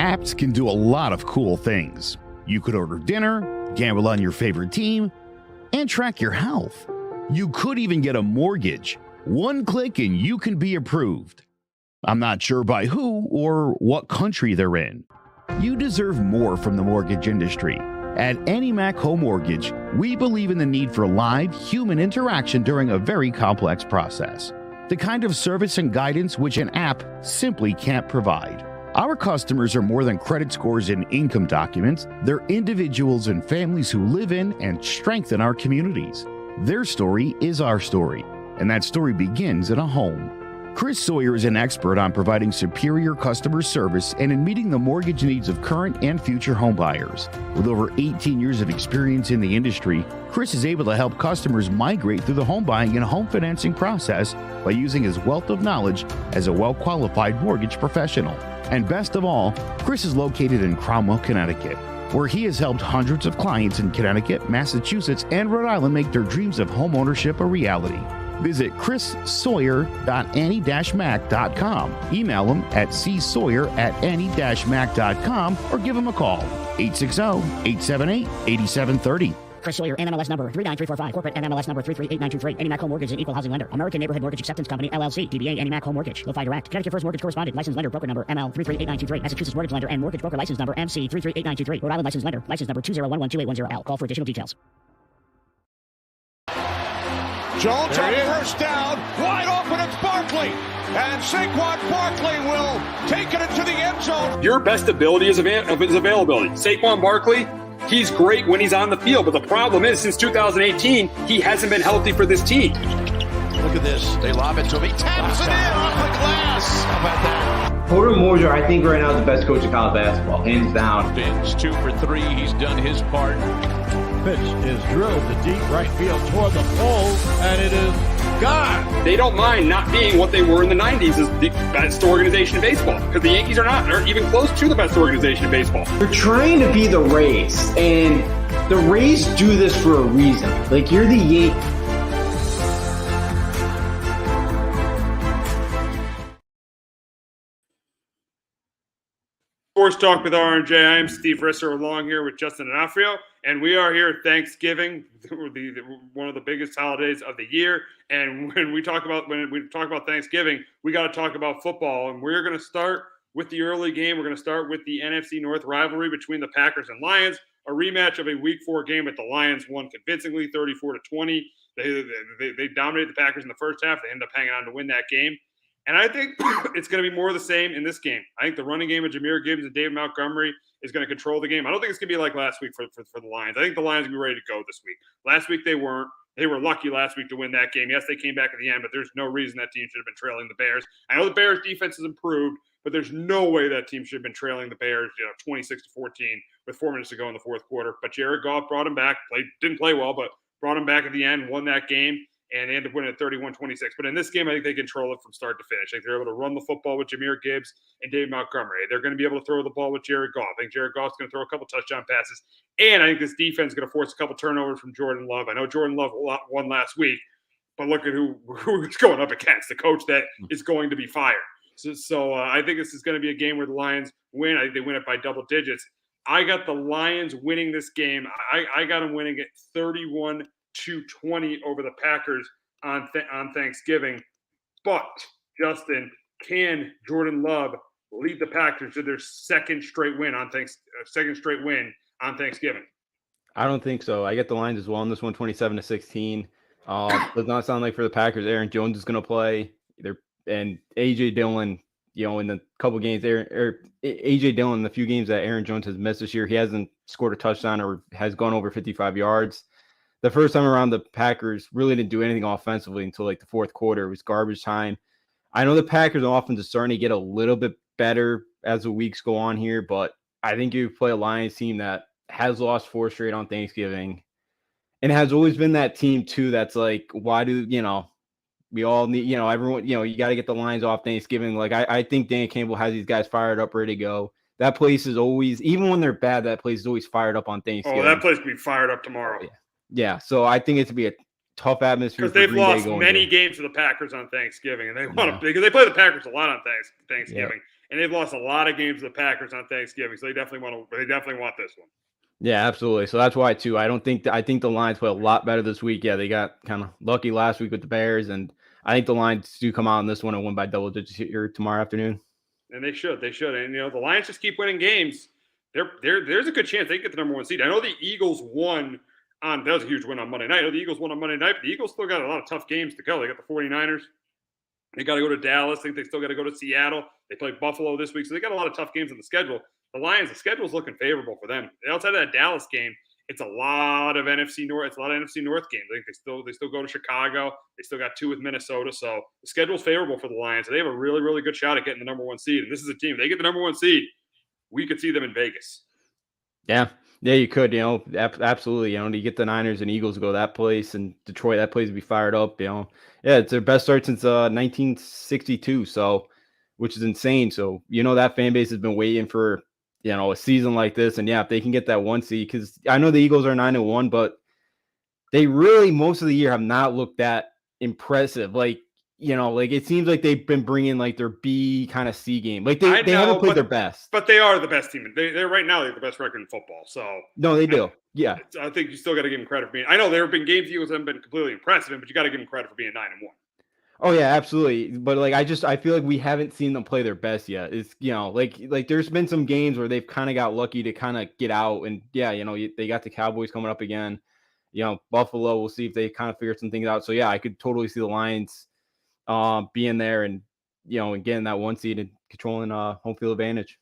Apps can do a lot of cool things. You could order dinner, gamble on your favorite team, and track your health. You could even get a mortgage. One click and you can be approved. I'm not sure by who or what country they're in. You deserve more from the mortgage industry. At AnyMac Home Mortgage, we believe in the need for live human interaction during a very complex process. The kind of service and guidance which an app simply can't provide. Our customers are more than credit scores and income documents. They're individuals and families who live in and strengthen our communities. Their story is our story, and that story begins in a home. Chris Sawyer is an expert on providing superior customer service and in meeting the mortgage needs of current and future home buyers. With over 18 years of experience in the industry, Chris is able to help customers migrate through the home buying and home financing process by using his wealth of knowledge as a well-qualified mortgage professional. And best of all, Chris is located in Cromwell, Connecticut, where he has helped hundreds of clients in Connecticut, Massachusetts, and Rhode Island make their dreams of home ownership a reality. Visit chrissawyer.any-mac.com. Email him at csawyer@any-mac.com or give him a call, 860-878-8730. Chris Sawyer, NMLS number 39345, corporate NMLS number 338923. AnyMac Home Mortgage, an equal housing lender. American Neighborhood Mortgage Acceptance Company, LLC. DBA AnyMac Home Mortgage. Lo-Fi Direct. Connecticut First Mortgage Correspondent. License lender. Broker number ML 338923. Massachusetts Mortgage Lender and Mortgage Broker License number MC 338923. Rhode Island License Lender. License number 201128110L. Call for additional details. Jones on first down, wide open, it's Barkley, and Saquon Barkley will take it into the end zone. Your best ability is availability. Saquon Barkley, he's great when he's on the field, but the problem is since 2018, he hasn't been healthy for this team. Look at this, they lob it to him, he taps it in off the glass. How about that? Porter Moser, I think right now is the best coach of college basketball, hands down. Fins 2 for 3, he's done his part. Pitch is drilled to deep right field toward the pole, and it is gone. They don't mind not being what they were in the 90s as the best organization in baseball, because the Yankees are not. They're even close to the best organization in baseball. You're trying to be the Rays, and the Rays do this for a reason. Like, you're the Yankees. Sports Talk with R&J. I am Steve Risser, along here with Justin D'Onofrio, and we are here at Thanksgiving, one of the biggest holidays of the year. And when we talk about Thanksgiving, we got to talk about football. And we're going to start with the early game. We're going to start with the NFC North rivalry between the Packers and Lions, a rematch of a Week 4 game that the Lions won convincingly, 34-20. They dominated the Packers in the first half. They ended up hanging on to win that game. And I think it's going to be more of the same in this game. I think the running game of Jahmyr Gibbs and David Montgomery is going to control the game. I don't think it's going to be like last week for the Lions. I think the Lions will be ready to go this week. Last week they weren't. They were lucky last week to win that game. Yes, they came back at the end, but there's no reason that team should have been trailing the Bears. I know the Bears' defense has improved, but there's no way that team should have been trailing the Bears, 26-14 with 4 minutes to go in the fourth quarter. But Jared Goff brought him back. Didn't play well, but brought him back at the end, won that game. And they ended up winning at 31-26. But in this game, I think they control it from start to finish. I think they're able to run the football with Jahmyr Gibbs and David Montgomery. They're going to be able to throw the ball with Jared Goff. I think Jared Goff's going to throw a couple touchdown passes. And I think this defense is going to force a couple turnovers from Jordan Love. I know Jordan Love won last week, but look at who he's going up against, the coach that is going to be fired. So I think this is going to be a game where the Lions win. I think they win it by double digits. I got the Lions winning this game. I got them winning it 31-20 over the Packers on Thanksgiving. But, Justin, can Jordan Love lead the Packers to their second straight win on Thanksgiving? I don't think so. I get the Lions as well in this one, 27-16. Does not sound like for the Packers, Aaron Jones is going to play. And A.J. Dillon, in the couple games, A.J. Dillon, the few games that Aaron Jones has missed this year, he hasn't scored a touchdown or has gone over 55 yards. The first time around, the Packers really didn't do anything offensively until the fourth quarter. It was garbage time. I know the Packers offense is starting to get a little bit better as the weeks go on here, but I think you play a Lions team that has lost 4 straight on Thanksgiving and has always been that team too that's like, why do, we all need, everyone, you got to get the Lions off Thanksgiving. I think Dan Campbell has these guys fired up, ready to go. That place is always, even when they're bad, that place is always fired up on Thanksgiving. Oh, that place will be fired up tomorrow. Yeah. So I think it's to be tough atmosphere because they've Green Bay lost going many to. games to the Packers on Thanksgiving, and they want to because they play the Packers a lot on Thanksgiving, and they've lost a lot of games to the Packers on Thanksgiving, so they definitely want this one. Yeah, absolutely. So that's why too. I think the Lions play a lot better this week. Yeah, they got kind of lucky last week with the Bears, and I think the Lions do come out in this one and win by double digits here tomorrow afternoon. And they should, and the Lions just keep winning games. There's a good chance they get the number one seed. I know the Eagles won that was a huge win on Monday night. I know the Eagles won on Monday night, but the Eagles still got a lot of tough games to go. They got the 49ers. They got to go to Dallas. I think they still got to go to Seattle. They play Buffalo this week, so they got a lot of tough games on the schedule. The Lions, the schedule is looking favorable for them. Outside of that Dallas game, it's a lot of NFC North. It's a lot of NFC North games. I think they still go to Chicago. They still got 2 with Minnesota. So the schedule is favorable for the Lions. They have a really, really good shot at getting the number one seed. And this is a team. If they get the number one seed, we could see them in Vegas. Yeah, you could. Absolutely. You get the Niners and Eagles go that place, and Detroit, that place would be fired up. Yeah, it's their best start since 1962. So, which is insane. So that fan base has been waiting for a season like this, and if they can get that one seed, because I know the Eagles are 9-1, but they really most of the year have not looked that impressive. Like it seems like they've been bringing like their B kind of C game. Like they haven't played their best, but they are the best team. They're right now. They have the best record in football. So no, they do. Yeah, I think you still got to give them credit for being. I know there have been games the Eagles haven't been completely impressive, but you got to give them credit for being 9-1. Oh yeah, absolutely. But I feel like we haven't seen them play their best yet. It's like there's been some games where they've kind of got lucky to kind of get out, and they got the Cowboys coming up again. Buffalo. We'll see if they kind of figure some things out. So I could totally see the Lions being there and and getting that one seed and controlling home field advantage.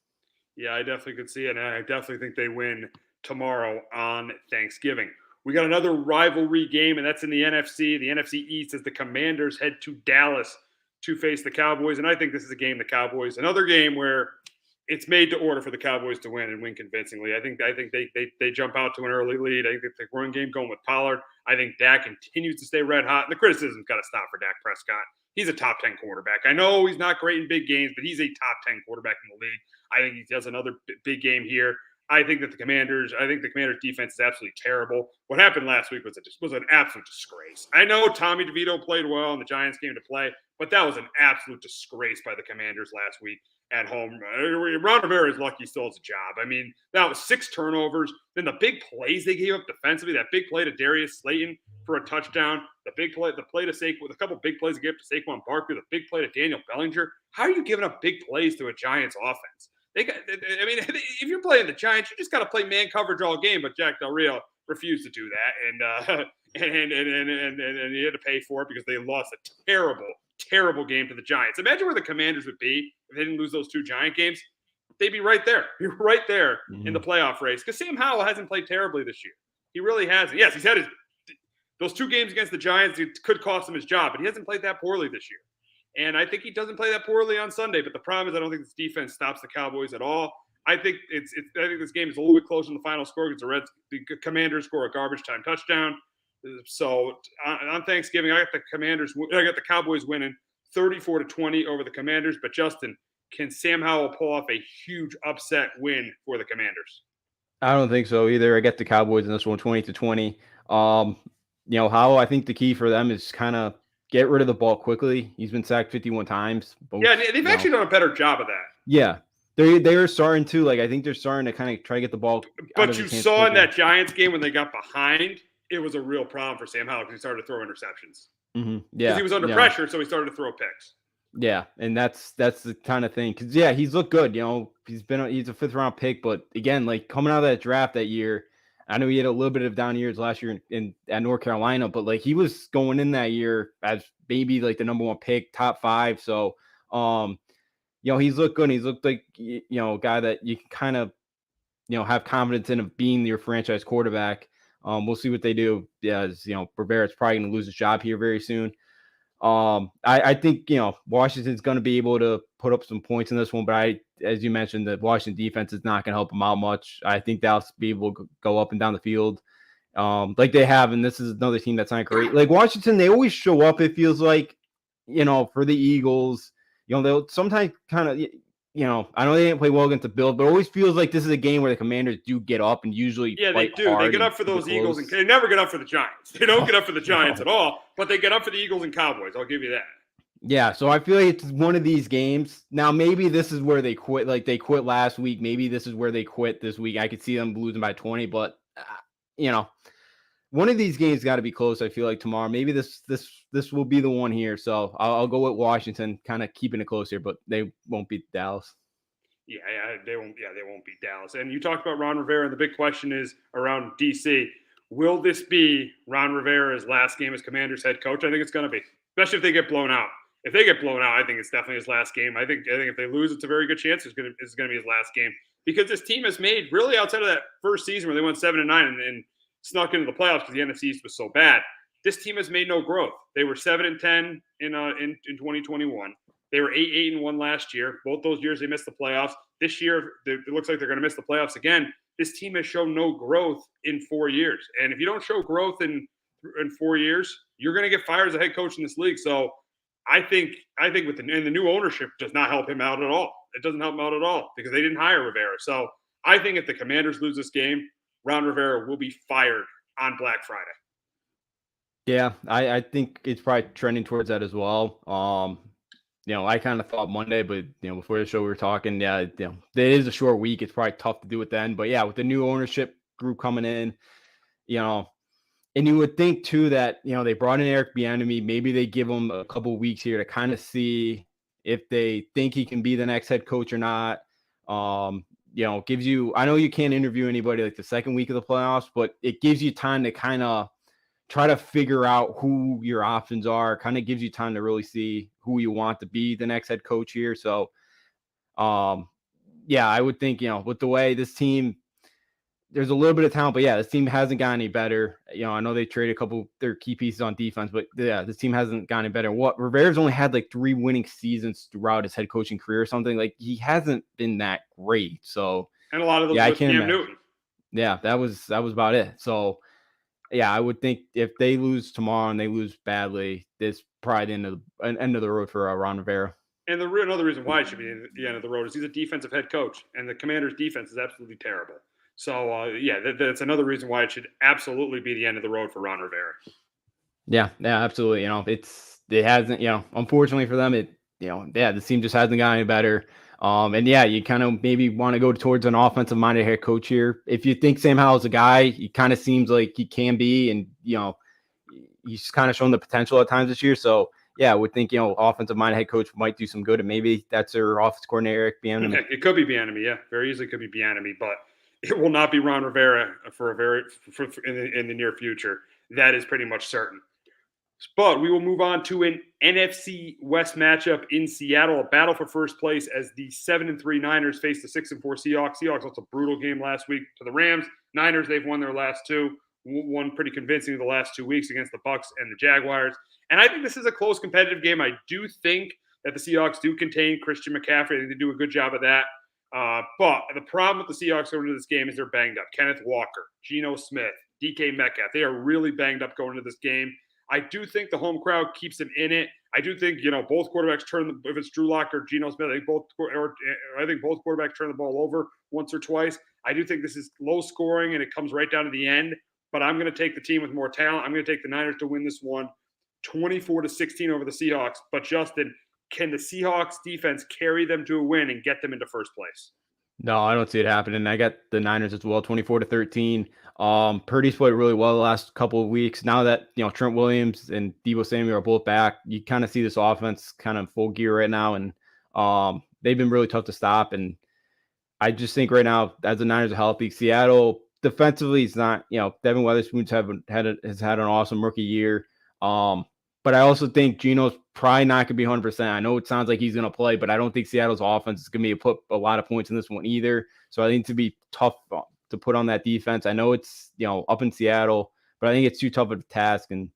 Yeah, I definitely could see it, and I definitely think they win tomorrow on Thanksgiving. We got another rivalry game, and that's in the NFC. The NFC East as the Commanders head to Dallas to face the Cowboys, and I think this is a game the Cowboys, another game where it's made to order for the Cowboys to win and win convincingly. I think they jump out to an early lead. I think the run game going with Pollard. I think Dak continues to stay red hot, and the criticism's got to stop for Dak Prescott. He's a top 10 quarterback. I know he's not great in big games, but he's a top 10 quarterback in the league. I think he does another big game here. I think the Commanders defense is absolutely terrible. What happened last week was an absolute disgrace. I know Tommy DeVito played well and the Giants came to play, but that was an absolute disgrace by the Commanders last week at home. Ron Rivera is lucky he still has a job. I mean, that was 6 turnovers. Then the big plays they gave up defensively, that big play to Darius Slayton for a touchdown, the play to Saquon, with a couple big plays they gave up to Saquon Barkley, the big play to Daniel Bellinger. How are you giving up big plays to a Giants offense? If you're playing the Giants, you just got to play man coverage all game. But Jack Del Rio refused to do that, and he had to pay for it because they lost a terrible game to the Giants. Imagine where the Commanders would be if they didn't lose those 2 Giant games. They'd be right there. You're right there in the playoff race because Sam Howell hasn't played terribly this year. He really hasn't. Yes, he's had those 2 games against the Giants. It could cost him his job, but he hasn't played that poorly this year. And I think he doesn't play that poorly on Sunday. But the problem is I don't think this defense stops the Cowboys at all. I think this game is a little bit closer in the final score because the Commanders score a garbage time touchdown. So on Thanksgiving, I got the Cowboys winning 34-20 over the Commanders. But Justin, can Sam Howell pull off a huge upset win for the Commanders? I don't think so either. I get the Cowboys in this one 20-20. Howell, I think the key for them is kind of get rid of the ball quickly. He's been sacked 51 times. They've actually done a better job of that. Yeah. They're starting to, I think they're starting to kind of try to get the ball. But you saw in that Giants game when they got behind, it was a real problem for Sam Howell because he started to throw interceptions. Mm-hmm. Yeah. Because he was under pressure, so he started to throw picks. Yeah, and that's the kind of thing. Because, he's looked good. He's a 5th-round pick. But, again, coming out of that draft that year, I know he had a little bit of down years last year at North Carolina, but he was going in that year as maybe the number 1 pick, top 5. So, he's looked good. He's looked like a guy that you can kind of have confidence in of being your franchise quarterback. We'll see what they do. As Rivera's probably going to lose his job here very soon. I think Washington's going to be able to put up some points in this one, but as you mentioned, the Washington defense is not going to help them out much. I think they'll be able to go up and down the field like they have, and this is another team that's not great. Washington, they always show up, it feels like, for the Eagles. They'll sometimes kind of I know they didn't play well against the Bills, but it always feels like this is a game where the Commanders do get up and usually they fight do. hard They get up for and those keep it Eagles, close. and they never get up for the Giants. They don't get up for the Giants at all, but they get up for the Eagles and Cowboys. I'll give you that. Yeah, so I feel like it's one of these games. Now, maybe this is where they quit. Like they quit last week. Maybe this is where they quit this week. I could see them losing by 20, but one of these games got to be close. I feel like tomorrow. Maybe this will be the one here. So I'll go with Washington, kind of keeping it close here, but they won't beat Dallas. Yeah, they won't. Yeah, they won't beat Dallas. And you talked about Ron Rivera, and the big question is around DC. Will this be Ron Rivera's last game as Commanders head coach? I think it's going to be, especially if they get blown out. If they get blown out, I think it's definitely his last game. I think if they lose, it's a very good chance it's going to be his last game, because this team has made, really outside of that first season where they went 7-9 and snuck into the playoffs because the NFC East was so bad. This team has made no growth. They were 7-10 in 2021. They were 8-1 last year. Both those years they missed the playoffs. This year it looks like they're going to miss the playoffs again. This team has shown no growth in 4 years, and if you don't show growth in 4 years, you're going to get fired as a head coach in this league. So I think with the new ownership does not help him out at all. It doesn't help him out at all because they didn't hire Rivera. So I think if the Commanders lose this game, Ron Rivera will be fired on Black Friday. Yeah, I think it's probably trending towards that as well. I kind of thought Monday, but before the show we were talking, it is a short week. It's probably tough to do it then. But yeah, with the new ownership group coming in, and you would think too that they brought in Eric Bieniemy. Maybe they give him a couple weeks here to kind of see if they think he can be the next head coach or not. Gives you. I know you can't interview anybody like the second week of the playoffs, but it gives you time to kind of try to figure out who your options are. Kind of gives you time to really see who you want to be the next head coach here. So, I would think with the way this team. There's a little bit of talent, but this team hasn't gotten any better. I know they traded a couple of their key pieces on defense, but this team hasn't gotten any better. Rivera's only had like 3 winning seasons throughout his head coaching career or something. Like he hasn't been that great. So, and a lot of those with Cam Newton. Yeah, that was about it. So, I would think if they lose tomorrow and they lose badly, this probably the end of the road for Ron Rivera. And another reason why it should be the end of the road is he's a defensive head coach, and the Commanders' defense is absolutely terrible. So, that's another reason why it should absolutely be the end of the road for Ron Rivera. Yeah, absolutely. It hasn't, unfortunately for them, the team just hasn't gotten any better. You kind of maybe want to go towards an offensive-minded head coach here. If you think Sam Howell's a guy, he kind of seems like he can be, and, he's kind of shown the potential at times this year. So, I would think, offensive-minded head coach might do some good, and maybe that's their offense coordinator, Eric Bieniemy. Yeah, it could be Bieniemy, yeah. Very easily could be Bieniemy, but it will not be Ron Rivera in the near future. That is pretty much certain. But we will move on to an NFC West matchup in Seattle, a battle for first place as the 7-3 Niners face the 6-4 Seahawks. Seahawks lost a brutal game last week to the Rams. Niners, they've won their last 2, won pretty convincingly the last 2 weeks against the Bucs and the Jaguars. And I think this is a close competitive game. I do think that the Seahawks do contain Christian McCaffrey. I think they do a good job of that. But the problem with the Seahawks going into this game is they're banged up. Kenneth Walker, Geno Smith, DK Metcalf, they are really banged up going into this game. I do think the home crowd keeps them in it. I do think, both quarterbacks if it's Drew Lock or Geno Smith, I think both quarterbacks turn the ball over once or twice. I do think this is low scoring and it comes right down to the end, but I'm going to take the team with more talent. I'm going to take the Niners to win this one 24-16 over the Seahawks. But Justin, can the Seahawks defense carry them to a win and get them into first place? No, I don't see it happening. I got the Niners as well, 24-13. Purdy's played really well the last couple of weeks. Now that, Trent Williams and Deebo Samuel are both back, you kind of see this offense kind of full gear right now. And they've been really tough to stop. And I just think right now, as the Niners are healthy, Seattle defensively is not, Devin Weatherspoon's has had an awesome rookie year. But I also think Geno's probably not going to be 100%. I know it sounds like he's going to play, but I don't think Seattle's offense is going to put a lot of points in this one either. So I think to be tough to put on that defense. I know it's, up in Seattle, but I think it's too tough of a task. And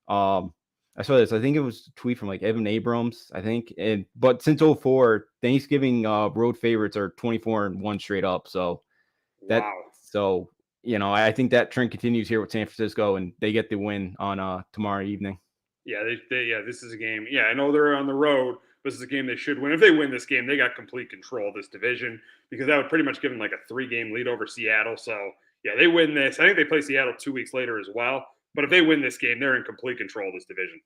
I saw this. I think it was a tweet from like Evan Abrams, I think. But since 2004, Thanksgiving road favorites are 24-1 straight up. So wow. I think that trend continues here with San Francisco, and they get the win on tomorrow evening. Yeah, this is a game. Yeah, I know they're on the road, This is a game they should win. If they win this game, they got complete control of this division because that would pretty much give them like a 3-game lead over Seattle. So, yeah, they win this. I think they play Seattle 2 weeks later as well. But if they win this game, they're in complete control of this division.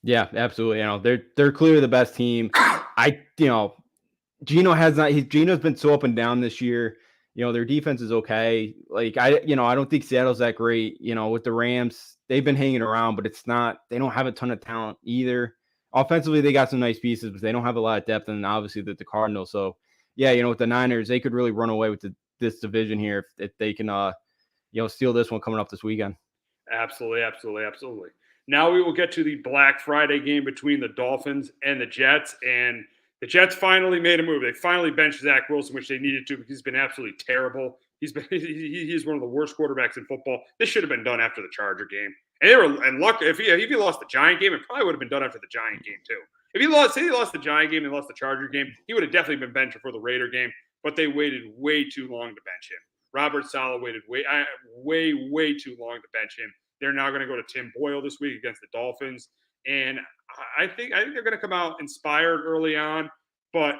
Yeah, absolutely. They're clearly the best team. Gino's been so up and down this year. Their defense is okay. Like I don't think Seattle's that great. With the Rams, they've been hanging around, but they don't have a ton of talent either. Offensively, they got some nice pieces, but they don't have a lot of depth, and obviously the Cardinals. So yeah, with the Niners, they could really run away with this division here if they can steal this one coming up this weekend. Absolutely. Now we will get to the Black Friday game between the Dolphins and the Jets. And the Jets finally made a move. They finally benched Zach Wilson, which they needed to because he's been absolutely terrible. He's one of the worst quarterbacks in football. This should have been done after the Charger game. And luck if he lost the Giant game, it probably would have been done after the Giant game too. If he lost the Giant game and lost the Charger game, he would have definitely been benched for the Raider game. But they waited way too long to bench him. Robert Saleh waited way too long to bench him. They're now going to go to Tim Boyle this week against the Dolphins, and I think they're going to come out inspired early on. But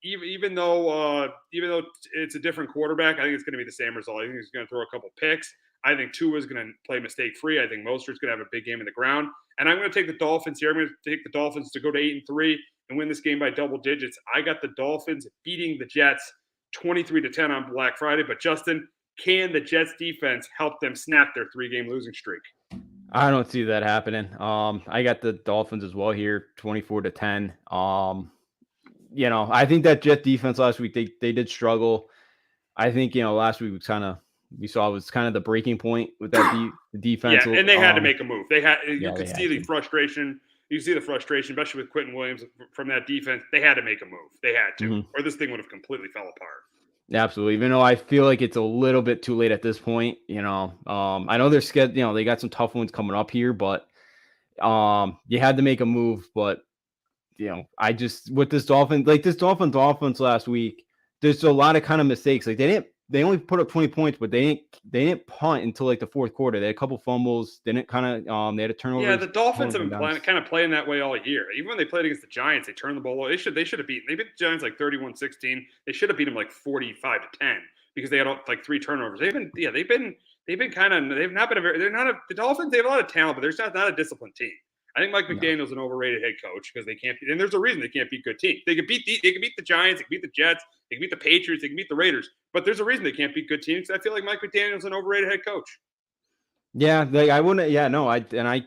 even though it's a different quarterback, I think it's going to be the same result. I think he's going to throw a couple picks. I think Tua is going to play mistake free. I think Mostert's going to have a big game in the ground, and I'm going to take the Dolphins here. I'm going to take the Dolphins to go to 8-3 and win this game by double digits. I got the Dolphins beating the Jets 23-10 on Black Friday. But Justin, can the Jets defense help them snap their 3-game losing streak? I don't see that happening. I got the Dolphins as well here, 24-10. I think that Jet defense last week, they did struggle. I think, last week we saw it was kind of the breaking point with that defense. Yeah, and they had to make a move. You could see the frustration. You see the frustration, especially with Quentin Williams from that defense. They had to make a move. They had to, or this thing would have completely fell apart. Absolutely. Even though I feel like it's a little bit too late at this point, I know they're scared, they got some tough ones coming up here, but you had to make a move. But, I just, with this Dolphins offense last week, there's a lot of kind of mistakes. Like they only put up 20 points, but they didn't punt until like the fourth quarter. They had a couple fumbles, they had a turnover. Yeah, the Dolphins have been playing that way all year. Even when they played against the Giants, they turned the ball over. They should have beat the Giants like 31-16. They should have beat them like 45-10 because they had like 3 turnovers. The Dolphins, they have a lot of talent, but they're not a disciplined team. I think Mike McDaniel's an overrated head coach because they can't. And there's a reason they can't beat good teams. They can beat the Giants, they can beat the Jets, they can beat the Patriots, they can beat the Raiders. But there's a reason they can't beat good teams. I feel like Mike McDaniel's an overrated head coach. Yeah, I wouldn't. Yeah, no, I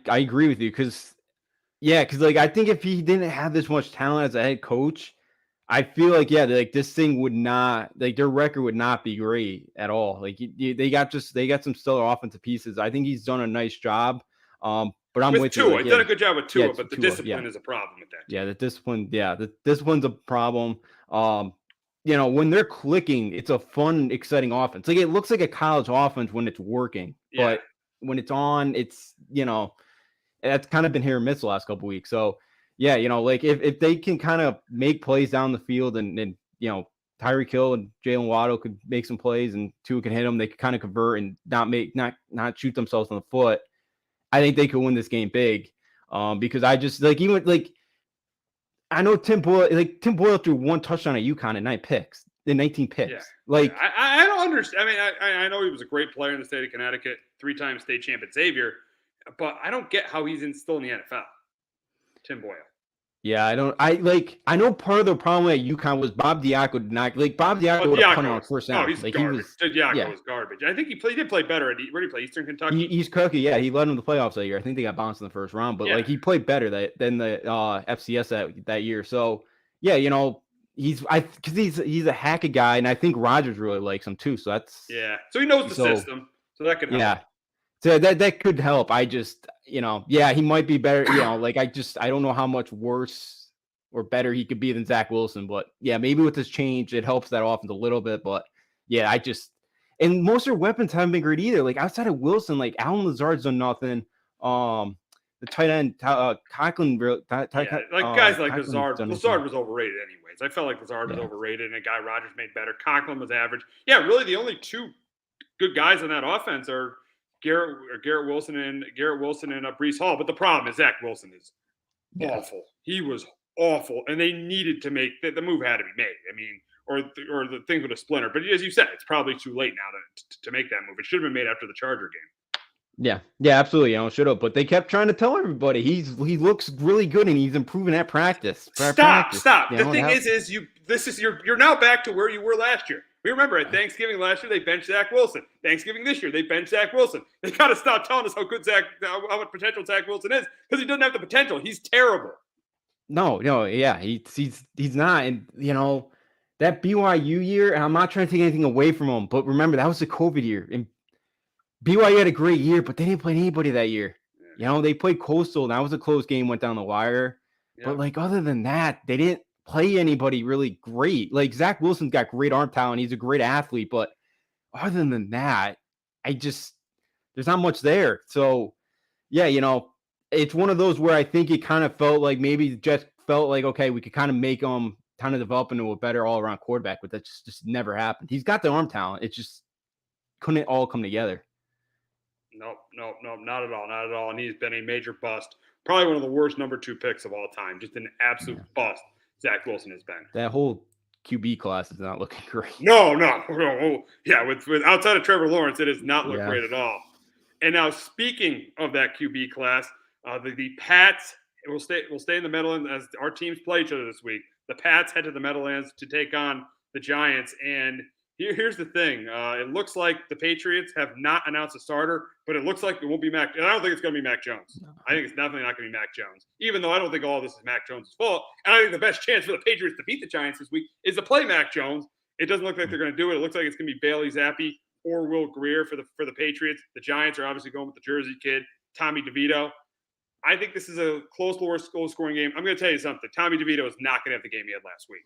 agree with you because I think if he didn't have this much talent as a head coach, I feel like this thing would not their record would not be great at all. Like they got some stellar offensive pieces. I think he's done a nice job. But I'm with Tua. you. He's done a good job with Tua, but the discipline is a problem with that team. Yeah, the discipline. Yeah, the discipline's a problem. When they're clicking, it's a fun, exciting offense. Like it looks like a college offense when it's working, but when it's on, it's that's kind of been hit or miss the last couple of weeks. So yeah, if they can kind of make plays down the field and Tyreek Hill and Jalen Waddle could make some plays and Tua can hit them, they could kind of convert and not shoot themselves in the foot. I think they could win this game big, because I just I know Tim Boyle threw 1 touchdown at UConn and 19 picks. Yeah. I don't understand. I mean, I know he was a great player in the state of Connecticut, 3-time state champion Xavier, but I don't get how he's still in the NFL. Tim Boyle. Yeah, I know part of the problem at UConn was Bob Diaco did not Bob Diaco would have punted on first down. Oh, he's garbage. Diaco was garbage. I think he did play better where did he play? Eastern Kentucky? He's cookie, yeah. He led them to the playoffs that year. I think they got bounced in the first round, but he played better than the FCS that year. So yeah, he's a hacky guy, and I think Rodgers really likes him too. So that's So he knows the system. So that could help. Yeah. So that could help. I just, he might be better. I don't know how much worse or better he could be than Zach Wilson. But yeah, maybe with this change, it helps that offense a little bit. But yeah, and most of their weapons haven't been great either. Like outside of Wilson, Alan Lazard's done nothing. The tight end, Conklin, guys like Lazard. Lazard was overrated anyways. I felt like Lazard was overrated, and a guy Rodgers made better. Conklin was average. Yeah, really, the only 2 good guys on that offense are Garrett Wilson and Breece Hall. But the problem is Zach Wilson is awful. He was awful, and they needed to make the move had to be made. I mean, or the thing would have splintered. But as you said, it's probably too late now to make that move. It should have been made after the Charger game. Yeah, absolutely. Should have, but they kept trying to tell everybody he looks really good and he's improving at practice. Stop. The thing is you're now back to where you were last year. We remember at Thanksgiving last year they benched Zach Wilson. Thanksgiving this year they benched Zach Wilson. They got to stop telling us how much potential Zach Wilson is, because he doesn't have the potential. He's terrible. No, yeah, he's not. And that BYU year, and I'm not trying to take anything away from him, but remember that was the COVID year, and BYU had a great year, but they didn't play anybody that year. Yeah. They played Coastal, and that was a close game, went down the wire. Yeah. But other than that, they didn't play anybody really great. Zach Wilson's got great arm talent. He's a great athlete, but other than that, there's not much there. So yeah, it's one of those where I think it kind of felt like maybe just felt like, okay, we could kind of make him kind of develop into a better all-around quarterback, but that just never happened. He's got the arm talent. It just couldn't all come together. Nope, not at all. And he's been a major bust. Probably one of the worst number 2 picks of all time. Just an absolute bust Zach Wilson has been. That whole QB class is not looking great. No. Yeah, with outside of Trevor Lawrence, it does not look great at all. And now, speaking of that QB class, the Pats will stay in the Meadowlands as our teams play each other this week. The Pats head to the Meadowlands to take on the Giants. And here's the thing. It looks like the Patriots have not announced a starter, but it looks like it won't be Mac. And I don't think it's going to be Mac Jones. No. I think it's definitely not going to be Mac Jones, even though I don't think all of this is Mac Jones' fault. And I think the best chance for the Patriots to beat the Giants this week is to play Mac Jones. It doesn't look like they're going to do it. It looks like it's going to be Bailey Zappi or Will Grier for the Patriots. The Giants are obviously going with the Jersey kid, Tommy DeVito. I think this is a close, low-scoring game. I'm going to tell you something. Tommy DeVito is not going to have the game he had last week.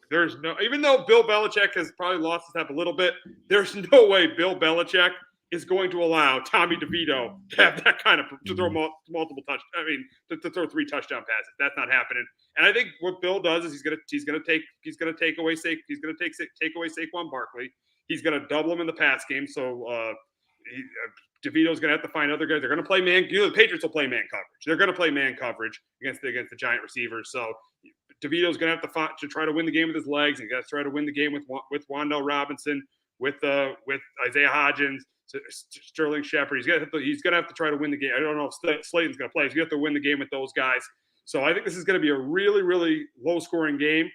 Even though Bill Belichick has probably lost his step a little bit, there's no way Bill Belichick is going to allow Tommy DeVito to have that kind of to throw multiple to throw 3 touchdown passes. That's not happening. And I think what Bill does is he's going to take away Saquon Barkley. He's going to double him in the pass game. So DeVito's going to have to find other guys. They're going to play man. The Patriots will play man coverage. They're going to play man coverage against the Giant receivers. So DeVito's going to have to try to win the game with his legs. He's got to try to win the game with Wan'Dale Robinson, with Isaiah Hodgins, Sterling Shepard. He's going to have to try to win the game. I don't know if Slayton's going to play. He's going to have to win the game with those guys. So I think this is going to be a really, really low-scoring game.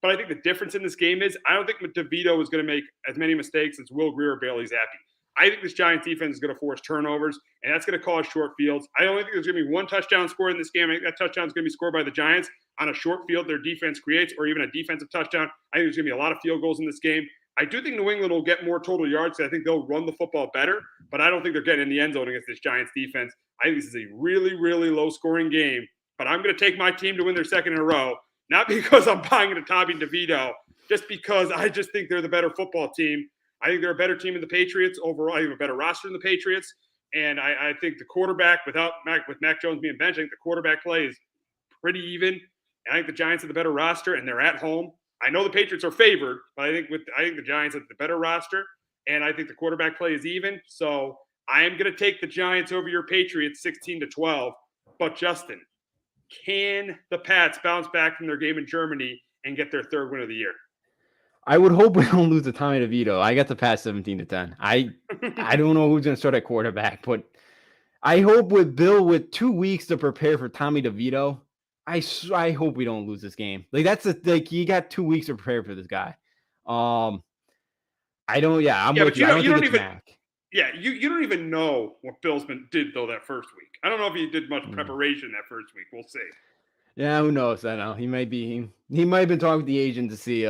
But I think the difference in this game is I don't think DeVito is going to make as many mistakes as Will Grier or Bailey Zappi. I think this Giants defense is going to force turnovers, and that's going to cause short fields. I only think there's going to be 1 touchdown scored in this game. I think that touchdown is going to be scored by the Giants on a short field their defense creates, or even a defensive touchdown. I think there's going to be a lot of field goals in this game. I do think New England will get more total yards because I think they'll run the football better, but I don't think they're getting in the end zone against this Giants defense. I think this is a really, really low-scoring game, but I'm going to take my team to win their second in a row, not because I'm buying into Tommy DeVito, just because I just think they're the better football team. I think they're a better team than the Patriots overall. I have a better roster than the Patriots. And I think the quarterback, with Mac Jones being benched, I think the quarterback play is pretty even. And I think the Giants have the better roster, and they're at home. I know the Patriots are favored, but I think the Giants have the better roster, and I think the quarterback play is even. So I am going to take the Giants over your Patriots 16-12. But Justin, can the Pats bounce back from their game in Germany and get their 3rd win of the year? I would hope we don't lose to Tommy DeVito. I got the Pats 17-10. I don't know who's going to start at quarterback, but I hope with Bill with 2 weeks to prepare for Tommy DeVito, I hope we don't lose this game. You got 2 weeks to prepare for this guy. I'm with you. I don't think it's Mac. Yeah, you don't even know what Bill's did though that first week. I don't know if he did much preparation that first week. We'll see. Yeah, who knows? I don't know. He might have been talking with the agent to see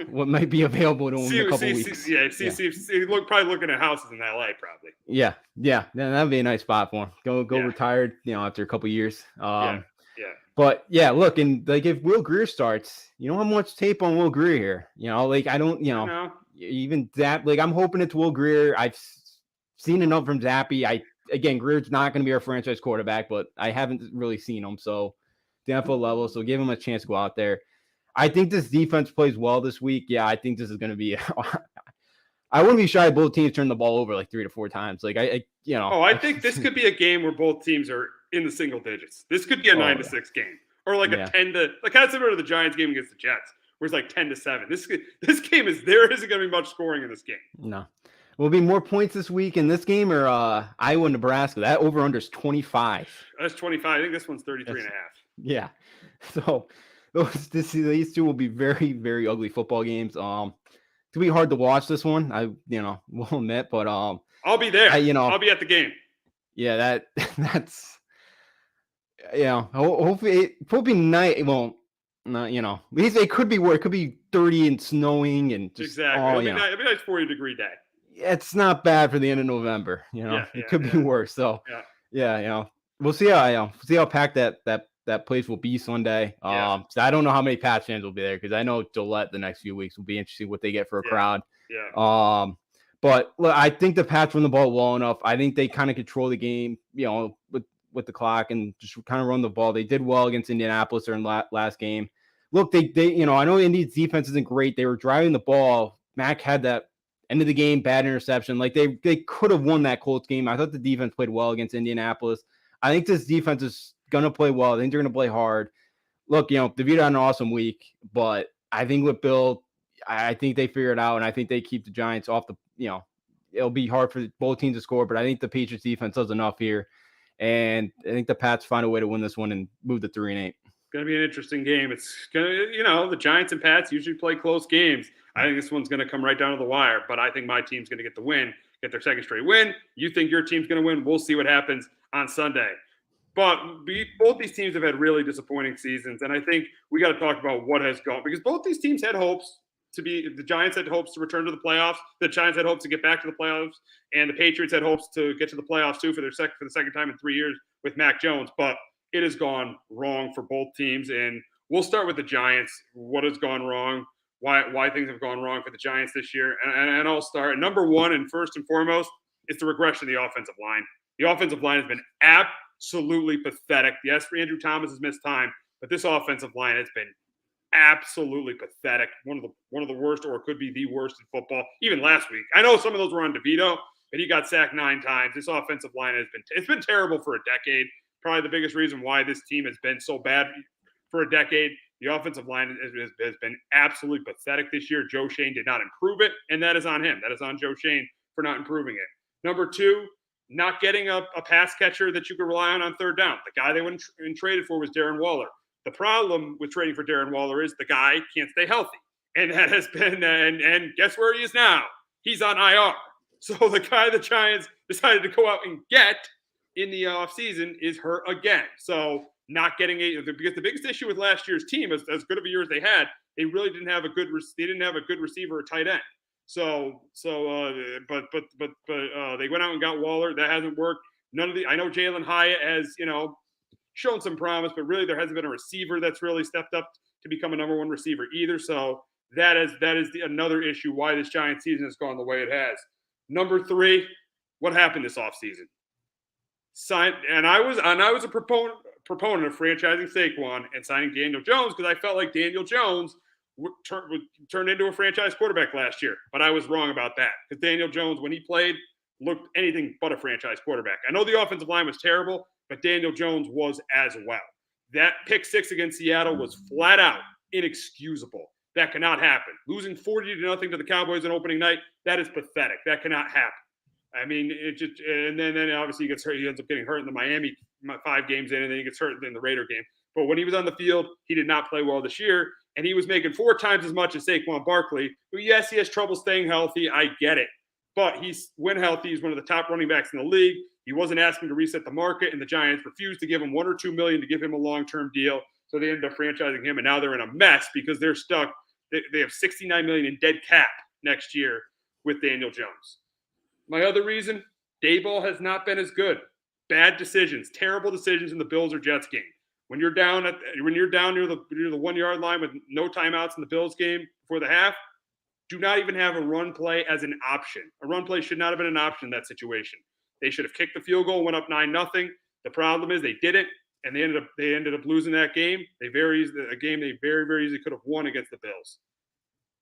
what might be available to him in a couple weeks. Probably looking at houses in LA, probably. Yeah, that'd be a nice spot for him. Go retired, after a couple years. But yeah, look, and if Will Grier starts, you know how much tape on Will Grier here. I don't, even that. I'm hoping it's Will Grier. I've seen enough from Zappi. Grier's not going to be our franchise quarterback, but I haven't really seen him. So the NFL level, so give him a chance to go out there. I think this defense plays well this week. Yeah, I think this is going to be. I wouldn't be shy if both teams turn the ball over 3 to 4 times. I think this could be a game where both teams are in the single digits. This could be a 9-6 game. or like Yeah. a 10 to like kind of similar to the Giants game against the Jets, where it's like 10-7. This game is there isn't going to be much scoring in this game. No. Will be more points this week in this game or Iowa, Nebraska? That over under is 25. That's 25. I think this one's 33 and a half. Yeah. So these two will be very, very ugly football games. It'll be hard to watch this one. Will admit, but I'll be there. I'll be at the game. Yeah, that's hopefully night. Well, not at least it could be where it could be 30 and snowing and just exactly. It'll be nice 40-degree day. It's not bad for the end of November. It could be worse. So we'll see how packed that place will be Sunday. So I don't know how many Pats fans will be there because I know Gillette the next few weeks will be interesting what they get for a crowd. Yeah. But look, I think the Pats run the ball well enough. I think they kind of control the game, with the clock and just kind of run the ball. They did well against Indianapolis during last game. Look, they I know Indy's defense isn't great. They were driving the ball. Mac had that end of the game bad interception. Like they could have won that Colts game. I thought the defense played well against Indianapolis. I think this defense is gonna play well. I think they're gonna play hard. Look, DeVito had an awesome week, but I think with Bill, I think they figure it out, and I think they keep the Giants off the. It'll be hard for both teams to score, but I think the Patriots defense does enough here, and I think the Pats find a way to win this one and move to 3-8. Going to be an interesting game. It's going to, the Giants and Pats usually play close games. I think this one's going to come right down to the wire, but I think my team's going to get the win, get their second straight win. You think your team's going to win? We'll see what happens on Sunday. But both these teams have had really disappointing seasons, and I think we got to talk about what has gone, because both these teams had hopes the Giants had hopes to return to the playoffs. The Giants had hopes to get back to the playoffs, and the Patriots had hopes to get to the playoffs too for the second time in 3 years with Mac Jones. But it has gone wrong for both teams, and we'll start with the Giants. What has gone wrong? Why things have gone wrong for the Giants this year? And I'll start. Number one, and first and foremost, is the regression of the offensive line. The offensive line has been absolutely pathetic. Yes, Andrew Thomas has missed time, but this offensive line has been absolutely pathetic. One of the worst, or it could be the worst in football. Even last week, I know some of those were on DeVito, but he got sacked 9 times. This offensive line has been terrible for a decade. Probably the biggest reason why this team has been so bad for a decade. The offensive line has been absolutely pathetic this year. Joe Shane did not improve it, and that is on him. That is on Joe Shane for not improving it. Number two, not getting a pass catcher that you could rely on third down. The guy they went and traded for was Darren Waller. The problem with trading for Darren Waller is the guy can't stay healthy. And that has been, and guess where he is now? He's on IR. So the guy the Giants decided to go out and get in the offseason is hurt again. So not getting because the biggest issue with last year's team, as good of a year as they had, they really didn't have a good receiver or tight end. But they went out and got Waller. That hasn't worked. I know Jalen Hyatt has, shown some promise, but really there hasn't been a receiver that's really stepped up to become a number one receiver either. So that is another issue why this Giants season has gone the way it has. Number three, what happened this offseason? I was a proponent of franchising Saquon and signing Daniel Jones because I felt like Daniel Jones would turn into a franchise quarterback last year, but I was wrong about that because Daniel Jones, when he played, looked anything but a franchise quarterback. I know the offensive line was terrible, but Daniel Jones was as well. That pick 6 against Seattle was flat out inexcusable. That cannot happen. Losing 40-0 to the Cowboys on opening night, that is pathetic. That cannot happen. I mean, it just, and then obviously he gets hurt. He ends up getting hurt in the Miami 5 games in, and then he gets hurt in the Raider game. But when he was on the field, he did not play well this year, and he was making 4 times as much as Saquon Barkley, who, yes, he has trouble staying healthy. I get it. But when healthy, he's one of the top running backs in the league. He wasn't asking to reset the market, and the Giants refused to give him $1 or $2 million to give him a long-term deal. So they ended up franchising him, and now they're in a mess because they're stuck. They have $69 million in dead cap next year with Daniel Jones. My other reason, Daboll has not been as good. Bad decisions, terrible decisions in the Bills or Jets game. When you're down near the 1 yard line with no timeouts in the Bills game before the half, do not even have a run play as an option. A run play should not have been an option in that situation. They should have kicked the field goal, went up 9-0. The problem is they didn't, and they ended up losing that game. A game they very, very easily could have won against the Bills.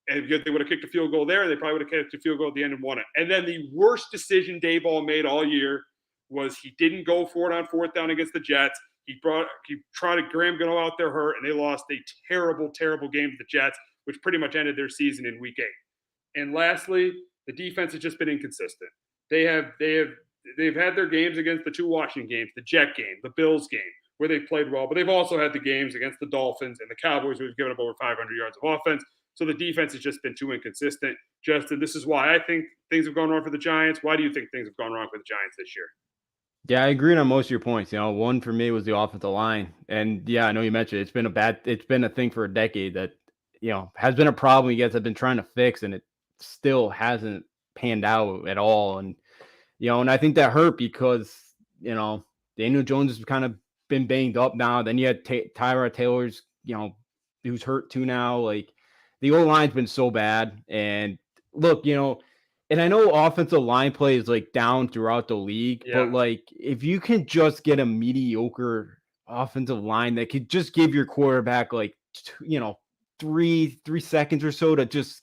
And because they would have kicked a field goal there, they probably would have kicked a field goal at the end and won it. And then the worst decision Daboll made all year was he didn't go for it on 4th down against the Jets. He tried to Graham go out there hurt, and they lost a terrible, terrible game to the Jets, which pretty much ended their season in week 8. And lastly, the defense has just been inconsistent. They've had their games against the 2 Washington games, the Jet game, the Bills game, where they played well, but they've also had the games against the Dolphins and the Cowboys, who've given up over 500 yards of offense. So the defense has just been too inconsistent. Justin, this is why I think things have gone wrong for the Giants. Why do you think things have gone wrong for the Giants this year? Yeah, I agree on most of your points. One for me was the offensive line. And yeah, I know you mentioned it's been a thing for a decade that, has been a problem you guys have been trying to fix, and it still hasn't panned out at all. And, and I think that hurt because, Daniel Jones has kind of been banged up now. Then you had Tyrod Taylor's, who's hurt too now. Like, the O-line's been so bad. And look, and I know offensive line play is like down throughout the league, but like if you can just get a mediocre offensive line that could just give your quarterback like 3 seconds or so to just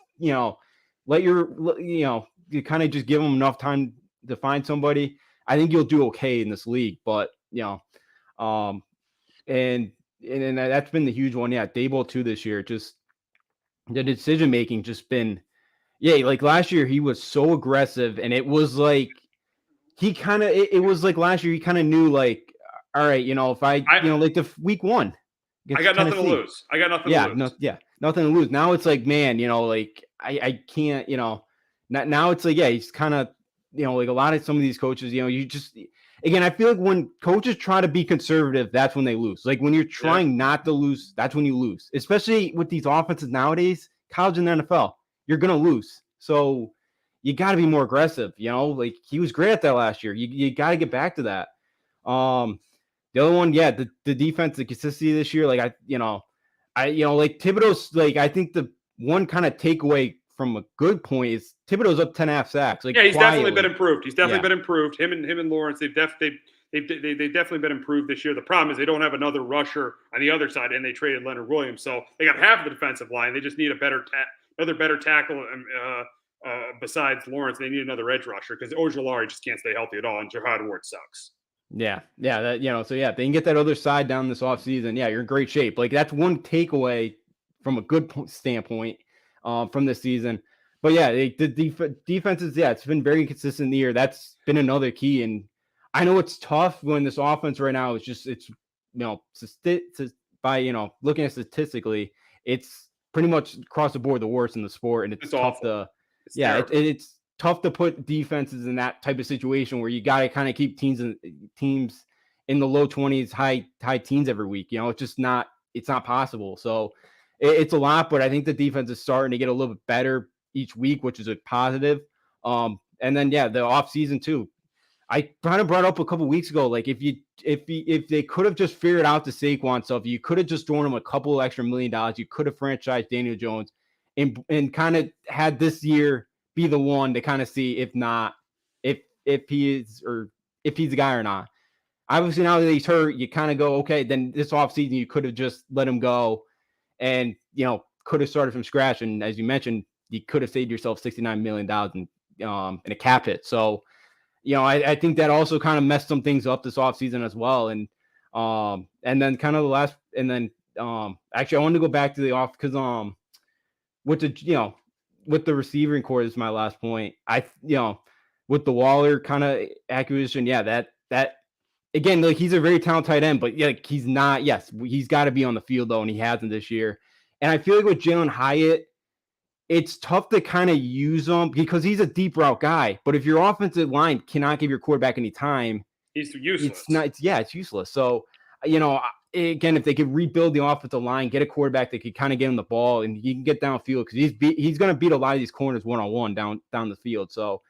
let you kind of just give them enough time to find somebody, I think you'll do okay in this league. But and that's been the huge one. Yeah, Dable too this year. Just the decision making just been. Yeah, like last year he was so aggressive, and it was like it was like last year he kind of knew like, all right, if I like the week 1, I got nothing to lose. I got nothing to lose. Nothing to lose. Now it's like, man, like I can't, now it's like, yeah, he's kind of, like a lot of some of these coaches, you just, again, I feel like when coaches try to be conservative, that's when they lose. Like when you're trying not to lose, that's when you lose, especially with these offenses nowadays, college and NFL. You're going to lose. So you got to be more aggressive, like he was great at that last year. You got to get back to that. The other one, yeah, the defense, the consistency this year, like like Thibodeau's, like, I think the one kind of takeaway from a good point is Thibodeau's up 10.5 sacks. Like, yeah, he's quietly. definitely been improved. He's definitely been improved. Him and Lawrence, they've definitely been improved this year. The problem is they don't have another rusher on the other side, and they traded Leonard Williams. So they got half of the defensive line. They just need another better tackle besides Lawrence. They need another edge rusher because Ojulari just can't stay healthy at all, and Jihad Ward sucks. Yeah, that, so yeah, they can get that other side down this offseason. Yeah, you're in great shape. Like that's one takeaway from a good standpoint from this season. But yeah, the defenses, yeah, it's been very consistent in the year. That's been another key. And I know it's tough when this offense right now is just, by, looking at statistically, it's pretty much across the board the worst in the sport. And it's tough awful. It's tough to put defenses in that type of situation where you got to kind of keep teams in the low 20s, high teens every week. It's just not possible. So it's a lot, but I think the defense is starting to get a little bit better each week, which is a positive. And then, yeah, the off season too. I kind of brought up a couple weeks ago, like if they could have just figured out the Saquon stuff, you could have just thrown him a couple extra $1 million. You could have franchised Daniel Jones and kind of had this year be the one to kind of see if he's the guy or not. Obviously, now that he's hurt, you kind of go, okay, then this offseason you could have just let him go and, could have started from scratch. And as you mentioned, you could have saved yourself $69 million in a cap hit. So, I think that also kind of messed some things up this offseason as well. And then kind of the last, and then actually I wanted to go back to the off because with the receiving core is my last point. With the Waller kind of acquisition, yeah, that again, like he's a very talented tight end, but yeah, like he's not. Yes, he's got to be on the field though, and he hasn't this year. And I feel like with Jalen Hyatt, it's tough to kind of use him because he's a deep route guy. But if your offensive line cannot give your quarterback any time, he's useless. It's useless. So, again, if they could rebuild the offensive line, get a quarterback that could kind of get him the ball and he can get downfield because he's going to beat a lot of these corners one-on-one down the field. So,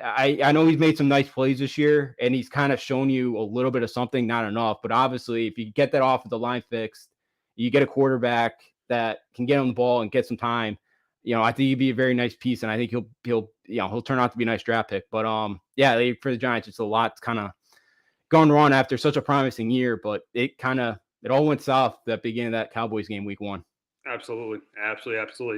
I know he's made some nice plays this year and he's kind of shown you a little bit of something, not enough. But obviously, if you get that offensive line fixed, you get a quarterback that can get on the ball and get some time. I think he'd be a very nice piece, and I think he'll turn out to be a nice draft pick. But yeah, for the Giants, it's a lot kind of gone wrong after such a promising year, but it all went south at the beginning of that Cowboys game week 1. Absolutely.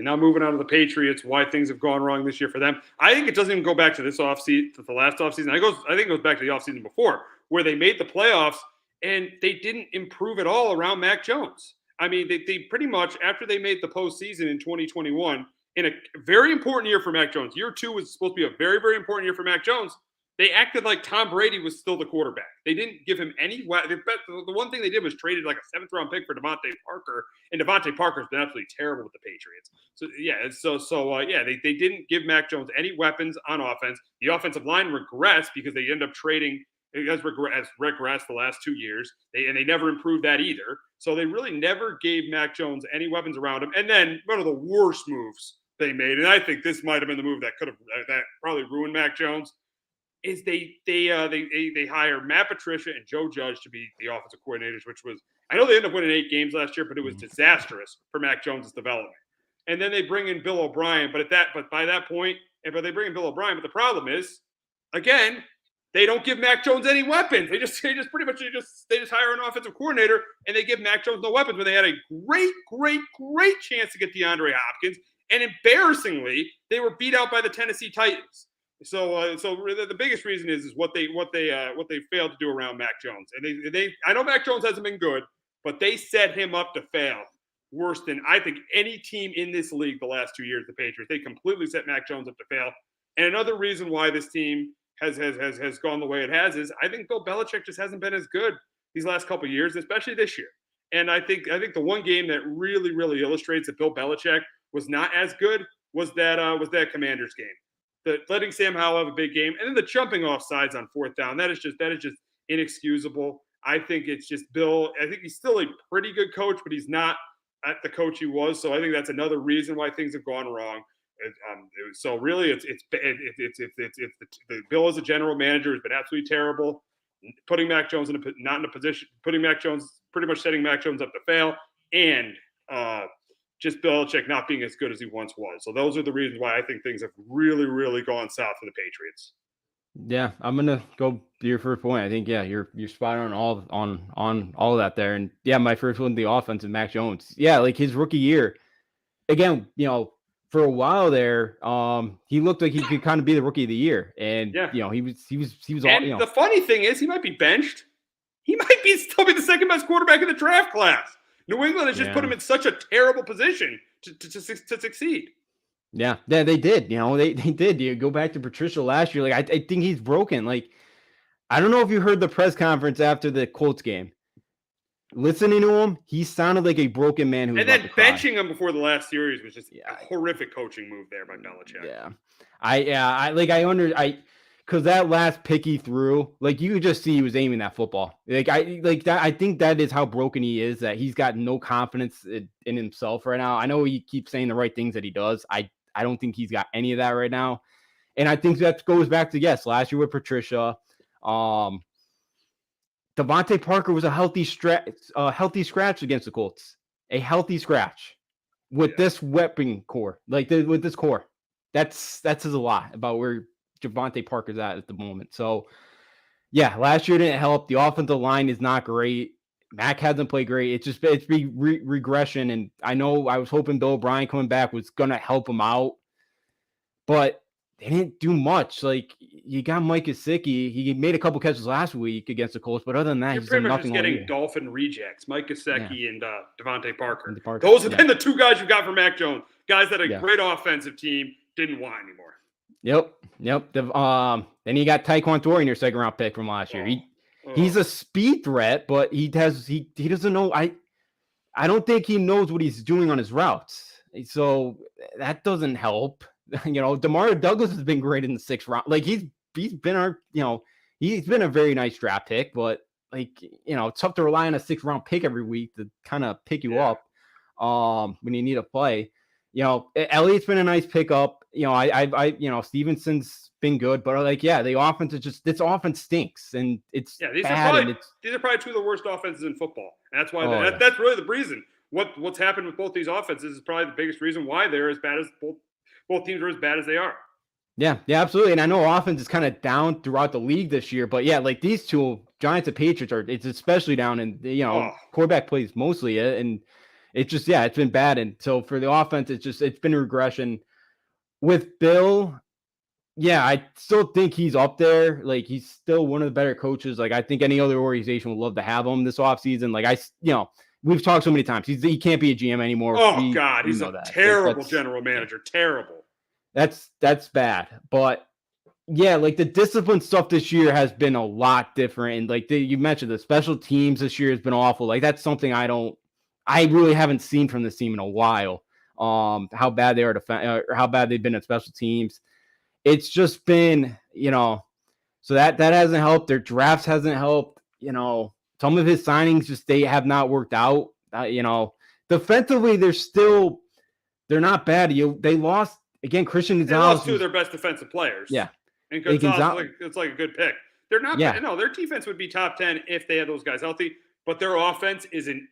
Now moving on to the Patriots, why things have gone wrong this year for them. I think it doesn't even go back to this offseason, to the last offseason. I think it goes back to the offseason before, where they made the playoffs and they didn't improve at all around Mac Jones. I mean, they pretty much, after they made the postseason in 2021, in a very important year for Mac Jones, year 2 was supposed to be a very, very important year for Mac Jones. They acted like Tom Brady was still the quarterback. They didn't give him any. The one thing they did was traded like a 7th-round pick for Devontae Parker, and Devontae Parker's been absolutely terrible with the Patriots. So yeah, they didn't give Mac Jones any weapons on offense. The offensive line regressed because they ended up trading. It has regressed the last 2 years. They never improved that either. So they really never gave Mac Jones any weapons around him. And then one of the worst moves they made, and I think this might have been the move that probably ruined Mac Jones, is they hire Matt Patricia and Joe Judge to be the offensive coordinators, which was, I know they ended up winning 8 games last year, but it was disastrous for Mac Jones' development. And then they bring in Bill O'Brien, but by that point, they bring in Bill O'Brien, but the problem is, again, they don't give Mac Jones any weapons. They just hire an offensive coordinator and they give Mac Jones no weapons when they had a great chance to get DeAndre Hopkins, and embarrassingly, they were beat out by the Tennessee Titans. So the biggest reason is what they failed to do around Mac Jones. And I know Mac Jones hasn't been good, but they set him up to fail worse than I think any team in this league the last 2 years. The Patriots, they completely set Mac Jones up to fail. And another reason why this team has gone the way it has is I think Bill Belichick just hasn't been as good these last couple of years, especially this year. And I think the one game that really illustrates that Bill Belichick was not as good was that Commanders game. Letting Sam Howell have a big game, and then the jumping off sides on 4th down. That is just inexcusable. I think it's just Bill. I think he's still a pretty good coach, but he's not at the coach he was. So I think that's another reason why things have gone wrong. So really, it's Bill as a general manager has been absolutely terrible. Putting Mac Jones putting Mac Jones, pretty much setting Mac Jones up to fail, and just Belichick not being as good as he once was. So those are the reasons why I think things have really gone south for the Patriots. Yeah, I'm gonna go to your first point. I think you're spot on all of that there. And yeah, my first one, the offense of Mac Jones. Yeah, like his rookie year, again, for a while there, he looked like he could kind of be the rookie of the year, and he was all. And the funny thing is, he might be benched. He might still be the second best quarterback in the draft class. New England has just put him in such a terrible position to succeed. Yeah, they did. They did. You go back to Patricia last year. Like I think he's broken. Like I don't know if you heard the press conference after the Colts game. Listening to him, he sounded like a broken man who was about to cry. Benching him before the last series was just a horrific coaching move there by Belichick. Yeah, because that last pick he threw, like you could just see he was aiming that football. I think that is how broken he is. That he's got no confidence in himself right now. I know he keeps saying the right things that he does. I don't think he's got any of that right now, and I think that goes back to last year with Patricia. Devontae Parker was a healthy scratch against the Colts. A healthy scratch with this weapon core, with this core. That says a lot about where Devontae Parker's at the moment. So, yeah, last year didn't help. The offensive line is not great. Mac hasn't played great. It's regression. And I know I was hoping Bill O'Brien coming back was going to help him out, but they didn't do much. Like you got Mike Gesicki. He made a couple catches last week against the Colts, but other than that, he's done nothing. You're pretty much getting Dolphin rejects, Mike Gesicki and Devontae Parker. Those have been the two guys you got for Mac Jones. Guys that a great offensive team didn't want anymore. Yep. Then you got Tyquan Thornton, your 2nd-round pick from last year. He's a speed threat, but he doesn't know. I don't think he knows what he's doing on his routes. So that doesn't help. DeMario Douglas has been great in the 6th round. Like he's been he's been a very nice draft pick, but it's tough to rely on a 6th-round pick every week to kind of pick you up when you need a play. Elliott's been a nice pickup. Stevenson's been good, but the offense is this offense stinks, and it's these bad. These are probably 2 of the worst offenses in football, and that's why that's really the reason. What's happened with both these offenses is probably the biggest reason why they're as bad as both teams are as bad as they are. Yeah, absolutely. And I know offense is kind of down throughout the league this year, but these two Giants and Patriots it's especially down, and quarterback plays mostly it, and it's just it's been bad. And so for the offense, it's been a regression with Bill. Yeah, I still think he's up there. Like, he's still one of the better coaches. Like, I think any other organization would love to have him this offseason. Like, we've talked so many times. He can't be a GM anymore. Oh, God, we he's know a that. terrible general manager. Terrible. That's bad. But yeah, like the discipline stuff this year has been a lot different. And like you mentioned, the special teams this year has been awful. Like, that's something I really haven't seen from this team in a while. How bad they are or how bad they've been at special teams. It's just been, so that hasn't helped. Their drafts hasn't helped. Some of his signings they have not worked out. Defensively, they're not bad. They lost again. Christian Gonzalez. They lost two of their best defensive players. Yeah, and Gonzalez, it's like a good pick. They're not. Yeah. No, their defense would be top 10 if they had those guys healthy. But their offense is an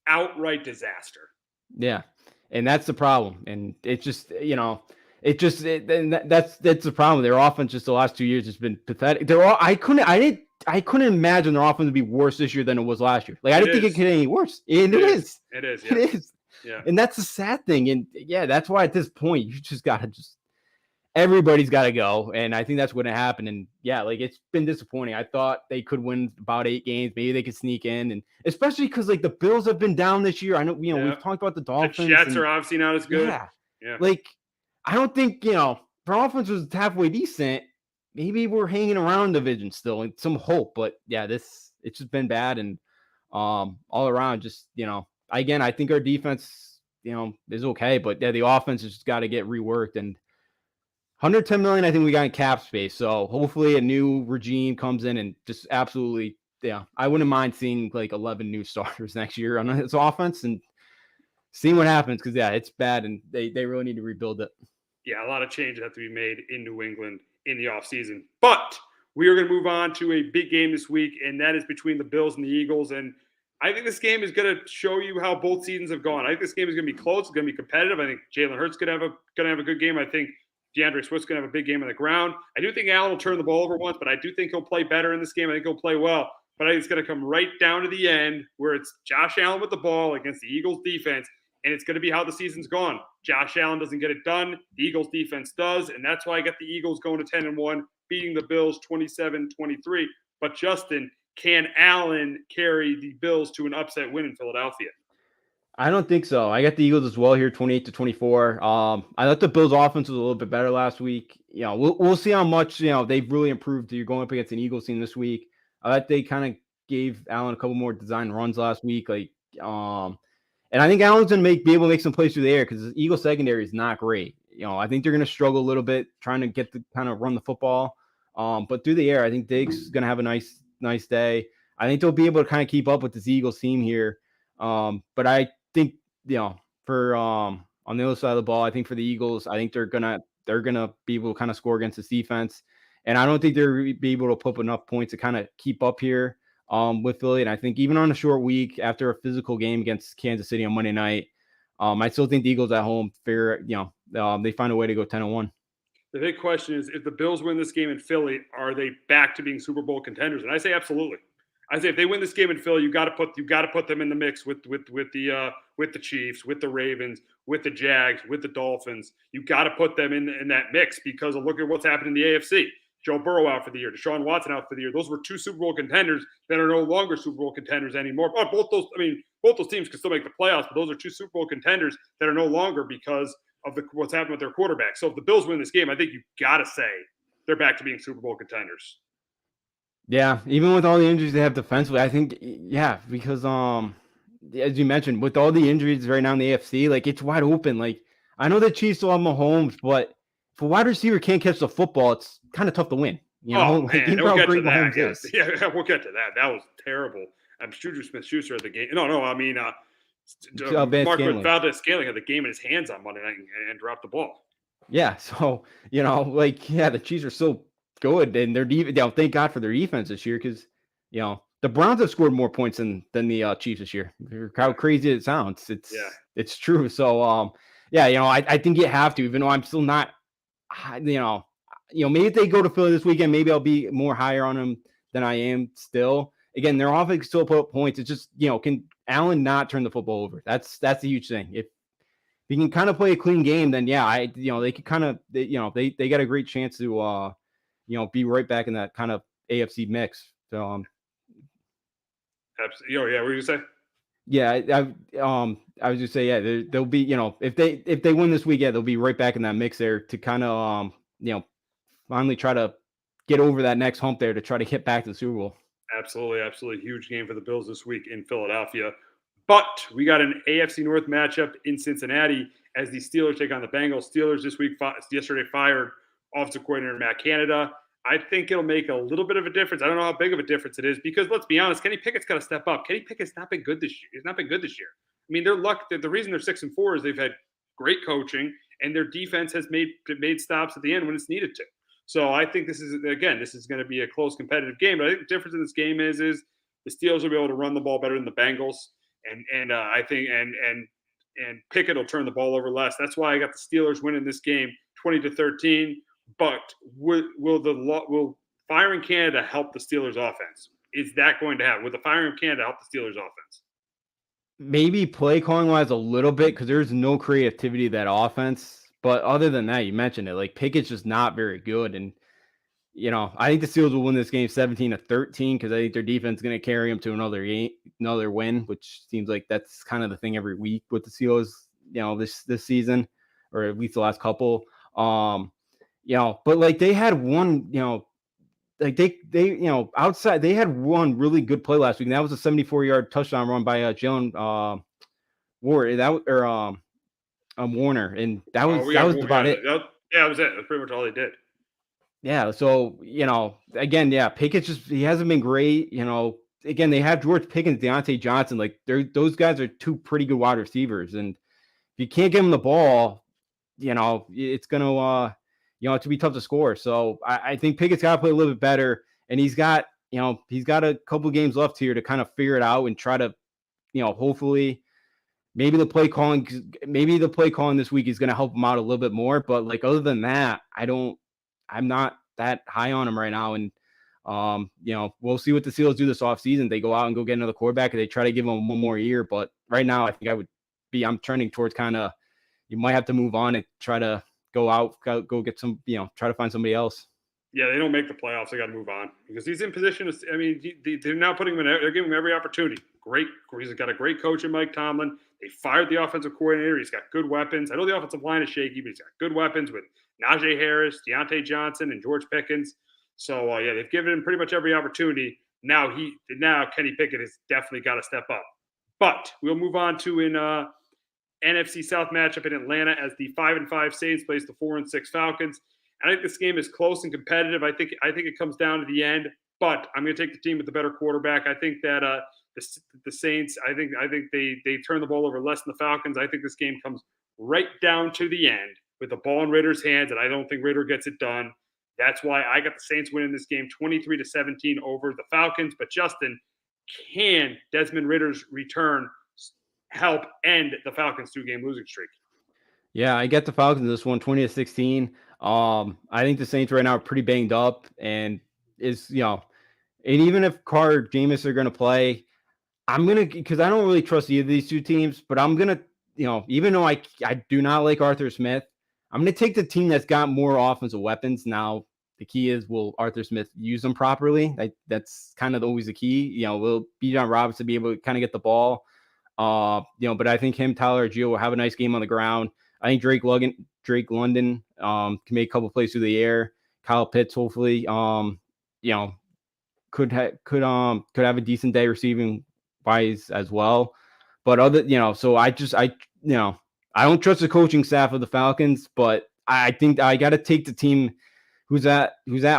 outright disaster. Yeah, and that's the problem. And it just, that's the problem. Their offense just the last 2 years has been pathetic. I couldn't imagine their offense would be worse this year than it was last year. Like, I didn't think it could get any worse. And it is. It is. Yeah. It is. Yeah. And that's the sad thing. And yeah, that's why at this point you just gotta everybody's got to go. And I think that's what happened. And yeah, like, it's been disappointing. I thought they could win about 8 games. Maybe they could sneak in, and especially because like the Bills have been down this year. I know, we've talked about the Dolphins. The Jets are obviously not as good. Yeah. Like, I don't think, their offense was halfway decent. Maybe we're hanging around division still and some hope, but yeah, it's just been bad. And all around, just, again, I think our defense, is okay, but yeah, the offense has just got to get reworked. And 110 million, I think we got in cap space. So hopefully a new regime comes in and just absolutely, I wouldn't mind seeing like 11 new starters next year on his offense and seeing what happens. Cause yeah, it's bad and they really need to rebuild it. Yeah. A lot of changes have to be made in New England in the offseason, but we are going to move on to a big game this week. And that is between the Bills and the Eagles. And I think this game is going to show you how both seasons have gone. I think this game is going to be close. It's going to be competitive. I think Jalen Hurts going to have a good game. I think DeAndre Swift's going to have a big game on the ground. I do think Allen will turn the ball over once, but I do think he'll play better in this game. I think he'll play well. But I think it's going to come right down to the end where it's Josh Allen with the ball against the Eagles defense, and it's going to be how the season's gone. Josh Allen doesn't get it done. The Eagles defense does, and that's why I got the Eagles going to 10-1, beating the Bills 27-23. But Justin, can Allen carry the Bills to an upset win in Philadelphia? I don't think so. I got the Eagles as well here, 28-24. I thought the Bills' offense was a little bit better last week. We'll see how much they've really improved. You're going up against an Eagles team this week. I thought they kind of gave Allen a couple more design runs last week. And I think Allen's gonna be able to make some plays through the air because the Eagles secondary is not great. I think they're gonna struggle a little bit trying to get the kind of run the football. But through the air, I think Diggs is gonna have a nice day. I think they'll be able to kind of keep up with this Eagles team here. But I think, for on the other side of the ball, I think for the Eagles, I think they're gonna be able to kind of score against this defense, and I don't think they're be able to put up enough points to kind of keep up here with Philly. And I think even on a short week after a physical game against Kansas City on Monday night, I still think the Eagles at home they find a way to go 10-1. The big question is, if the Bills win this game in Philly, are they back to being Super Bowl contenders? And I say absolutely. I say if they win this game in Philly, you got to put them in the mix with the Chiefs, with the Ravens, with the Jags, with the Dolphins. You got to put them in that mix because of look at what's happened in the AFC. Joe Burrow out for the year, Deshaun Watson out for the year. Those were 2 Super Bowl contenders that are no longer Super Bowl contenders anymore. Both those teams can still make the playoffs, but those are 2 Super Bowl contenders that are no longer because of what's happened with their quarterback. So if the Bills win this game, I think you got to say they're back to being Super Bowl contenders. Yeah, even with all the injuries they have defensively, I think, because as you mentioned, with all the injuries right now in the AFC, like it's wide open. Like I know the Chiefs still have Mahomes, but if a wide receiver can't catch the football, it's kind of tough to win. We'll get to that. Yes. Yeah, we'll get to that. That was terrible. Juju Smith-Schuster had the game. Mark Valdez-Scantling had the game in his hands on Monday night and dropped the ball. Yeah, so the Chiefs are so good, and thank God for their defense this year because the Browns have scored more points than the Chiefs this year. How crazy it sounds, it's true. So I think you have to, even though I'm still not. Maybe if they go to Philly this weekend, maybe I'll be more higher on them than I am still. Again, their offense still put up points. It's just can Allen not turn the football over? That's a huge thing. If he can kind of play a clean game, then yeah, they could kind of, they got a great chance to, be right back in that kind of AFC mix. So, Absolutely. Oh yeah, what were you say? yeah, I was just say, yeah, they'll be, if they win this week, yeah, they'll be right back in that mix there to kind of, finally try to get over that next hump there to try to get back to the Super Bowl. Absolutely, absolutely. Huge game for the Bills this week in Philadelphia. But we got an AFC North matchup in Cincinnati as the Steelers take on the Bengals. Steelers this week, yesterday, fired offensive coordinator Matt Canada. I think it'll make a little bit of a difference. I don't know how big of a difference it is because let's be honest, Kenny Pickett's got to step up. Kenny Pickett's not been good this year. He's not been good this year. I mean, the reason they're 6-4 is they've had great coaching and their defense has made stops at the end when it's needed to. So I think this is going to be a close competitive game. But I think the difference in this game is the Steelers will be able to run the ball better than the Bengals, and I think and Pickett will turn the ball over less. That's why I got the Steelers winning this game 20-13. But will firing Canada help the Steelers offense? Is that going to happen? Will the firing of Canada help the Steelers offense? Maybe play calling wise a little bit because there's no creativity to that offense. But other than that, you mentioned it. Like Pickett's just not very good, and I think the Steelers will win this game 17-13 because I think their defense is going to carry them to another win, which seems like that's kind of the thing every week with the Steelers. This season, or at least the last couple. But like they had one, like they outside they had one really good play last week, and that was a 74-yard touchdown run by Jalen Ward. Warner, and that was about it. That was it. That's pretty much all they did. Yeah, so again, yeah, Pickett's he hasn't been great. Again, they have George Pickens, Deontay Johnson, like those guys are two pretty good wide receivers, and if you can't give them the ball, it's gonna to be tough to score. So I think Pickett's got to play a little bit better, and he's got a couple games left here to kind of figure it out and try to, hopefully. Maybe the play calling this week is going to help him out a little bit more. But like other than that, I'm not that high on him right now. And we'll see what the Steelers do this offseason. They go out and go get another quarterback, and they try to give him one more year. But right now, I think I'm trending towards kind of you might have to move on and try to go get some, try to find somebody else. Yeah, they don't make the playoffs. They got to move on because he's in position. They're now putting him in. They're giving him every opportunity. He's got a great coach in Mike Tomlin. They fired the offensive coordinator. He's got good weapons. I know the offensive line is shaky, but he's got good weapons with Najee Harris, Deontay Johnson, and George Pickens. So yeah, they've given him pretty much every opportunity. Now Kenny Pickett has definitely got to step up. But we'll move on to an NFC South matchup in Atlanta as the 5-5 Saints plays the 4-6 Falcons. I think this game is close and competitive. I think it comes down to the end, but I'm going to take the team with the better quarterback. I think that the Saints, I think they turn the ball over less than the Falcons. I think this game comes right down to the end with the ball in Ritter's hands, and I don't think Ritter gets it done. That's why I got the Saints winning this game 23-17 over the Falcons. But Justin, can Desmond Ritter's return help end the Falcons' 2-game losing streak? Yeah, I get the Falcons in this one 20-16. I think the Saints right now are pretty banged up, and and even if Carr or Jameis are going to play, because I don't really trust either of these two teams, but I'm going to, even though I do not like Arthur Smith, I'm going to take the team that's got more offensive weapons. Now, the key is, will Arthur Smith use them properly? That's kind of always the key. Will Bijan Robinson be able to kind of get the ball? But I think Tyler Gio will have a nice game on the ground. I think Drake London can make a couple plays through the air. Kyle Pitts hopefully could have a decent day receiving wise as well. But so I don't trust the coaching staff of the Falcons, but I think I got to take the team who's at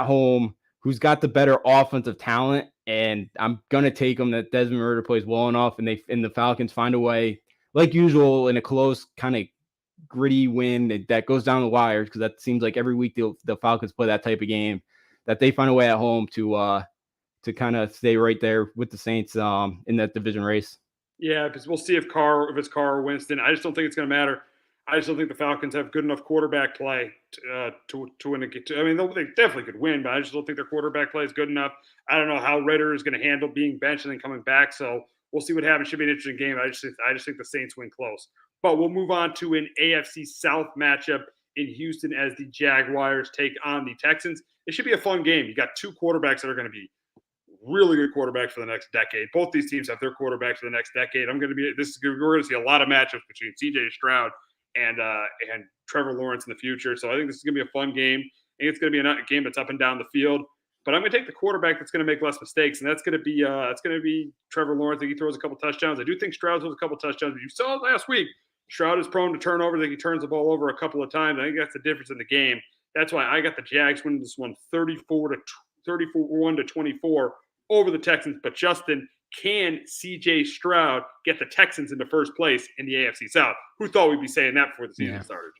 home, who's got the better offensive talent, and I'm gonna take them that Desmond Ridder plays well enough, and the Falcons find a way, like usual, in a close kind of gritty win that goes down the wires, because that seems like every week the Falcons play that type of game, that they find a way at home to kind of stay right there with the Saints in that division race. Yeah, because we'll see if it's Carr or Winston. I just don't think it's going to matter. I just don't think the Falcons have good enough quarterback play to win a game. I mean, they definitely could win, but I just don't think their quarterback play is good enough. I don't know how Ridder is going to handle being benched and then coming back. So we'll see what happens. Should be an interesting game. I just think the Saints win close. But we'll move on to an AFC South matchup in Houston as the Jaguars take on the Texans. It should be a fun game. You got two quarterbacks that are going to be really good quarterbacks for the next decade. Both these teams have their quarterbacks for the next decade. We're going to see a lot of matchups between CJ Stroud and Trevor Lawrence in the future. So I think this is going to be a fun game. I think it's going to be a game that's up and down the field. But I'm going to take the quarterback that's going to make less mistakes, and that's going to be Trevor Lawrence. I think he throws a couple touchdowns. I do think Stroud throws a couple touchdowns. But you saw it last week. Stroud is prone to turnover. I think he turns the ball over a couple of times. I think that's the difference in the game. That's why I got the Jags winning this one 31-24 over the Texans. But Justin, can CJ Stroud get the Texans into first place in the AFC South? Who thought we'd be saying that before the season started?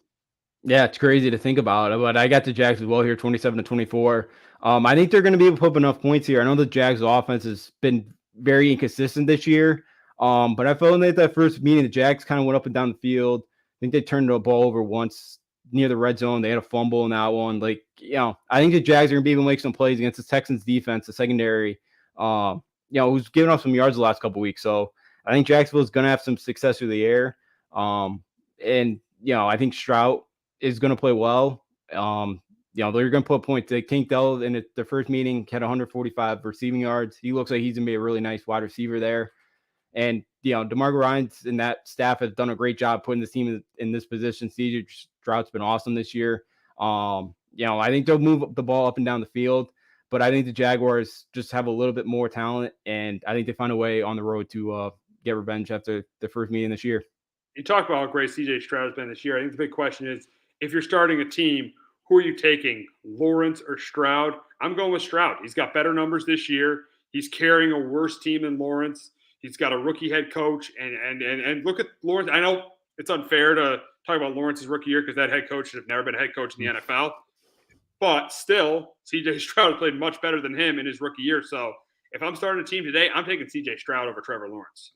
Yeah, it's crazy to think about, but I got the Jags as well here, 27-24. I think they're going to be able to put up enough points here. I know the Jags offense has been very inconsistent this year, but I felt like that first meeting, the Jags kind of went up and down the field. I think they turned the ball over once near the red zone. They had a fumble in that one. I think the Jags are going to be able to make some plays against the Texans defense, the secondary, who's given up some yards the last couple of weeks. So I think Jacksonville is going to have some success through the air. I think Stroud is going to play well. They're going to put points. Tank Dell in the first meeting had 145 receiving yards. He looks like he's going to be a really nice wide receiver there. And, DeMarco Ryans and that staff has done a great job putting this team in this position. CJ Stroud's been awesome this year. I think they'll move the ball up and down the field, but I think the Jaguars just have a little bit more talent, and I think they find a way on the road to get revenge after the first meeting this year. You talk about how great CJ Stroud has been this year. I think the big question is, if you're starting a team, who are you taking, Lawrence or Stroud? I'm going with Stroud. He's got better numbers this year. He's carrying a worse team than Lawrence. He's got a rookie head coach. And look at Lawrence. I know it's unfair to talk about Lawrence's rookie year because that head coach should have never been a head coach in the NFL. But still, CJ Stroud played much better than him in his rookie year. So if I'm starting a team today, I'm taking CJ Stroud over Trevor Lawrence.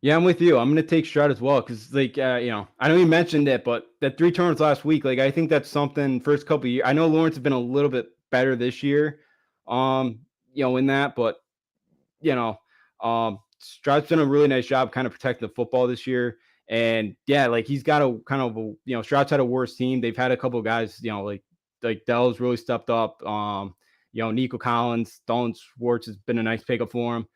Yeah, I'm with you. I'm going to take Stroud as well because, I know you mentioned it, but that 3 turnovers last week, I think that's something first couple of years. I know Lawrence has been a little bit better this year, in that, but, Stroud's done a really nice job kind of protecting the football this year. And, he's got a kind of, Stroud's had a worse team. They've had a couple of guys, like Dell's really stepped up. Nico Collins, Dalton Schwartz has been a nice pickup for him.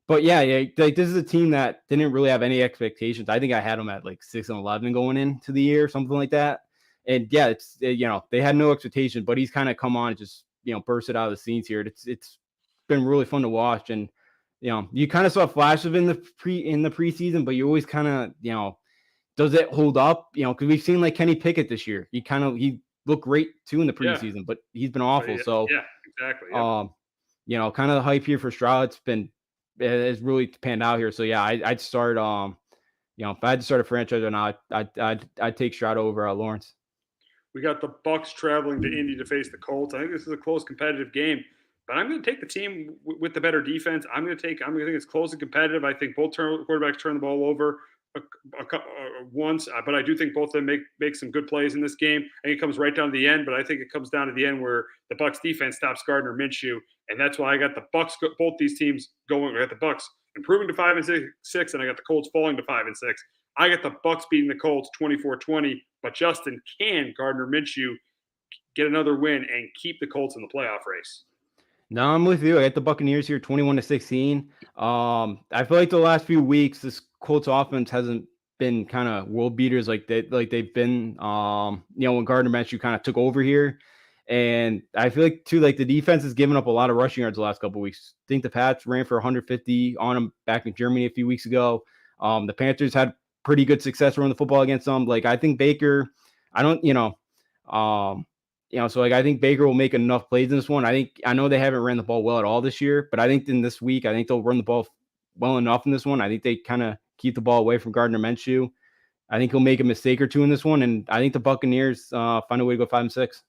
But this is a team that didn't really have any expectations. I think I had them at 6-11 going into the year, something like that. And it's they had no expectation, but he's kind of come on and just bursted out of the scenes here. It's been really fun to watch, and you kind of saw flashes in the preseason, but you always kind of does it hold up? Because we've seen Kenny Pickett this year. He looked great too in the preseason, but he's been awful. So exactly. Kind of the hype here for Stroud. It's really panned out here. So I'd start. If I had to start a franchise or not, I'd take Stroud over Lawrence. We got the Bucs traveling to Indy to face the Colts. I think this is a close, competitive game, but I'm going to take the team with the better defense. I'm going to think it's close and competitive. I think both quarterbacks turn the ball over once, but I do think both of them make some good plays in this game. I think it comes right down to the end, but I think it comes down to the end where the Bucs defense stops Gardner Minshew, and that's why I got the Bucs. Both these teams going. I got the Bucs improving to 5-6, and I got the Colts falling to 5-6. I got the Bucs beating the Colts 24-20. But Justin, can Gardner Minshew get another win and keep the Colts in the playoff race? No, I'm with you. I got the Buccaneers here 21-16. I feel like the last few weeks, this Colts offense hasn't been kind of world beaters like they've been, when Gardner Minshew kind of took over here. And I feel like too, the defense has given up a lot of rushing yards the last couple of weeks. I think the Pats ran for 150 on them back in Germany a few weeks ago. The Panthers had pretty good success running the football against them. I think Baker, so I think Baker will make enough plays in this one. I know they haven't ran the ball well at all this year, but I think in this week, I think they'll run the ball well enough in this one. I think they kind of keep the ball away from Gardner Minshew. I think he'll make a mistake or two in this one, and I think the Buccaneers find a way to go 5-6.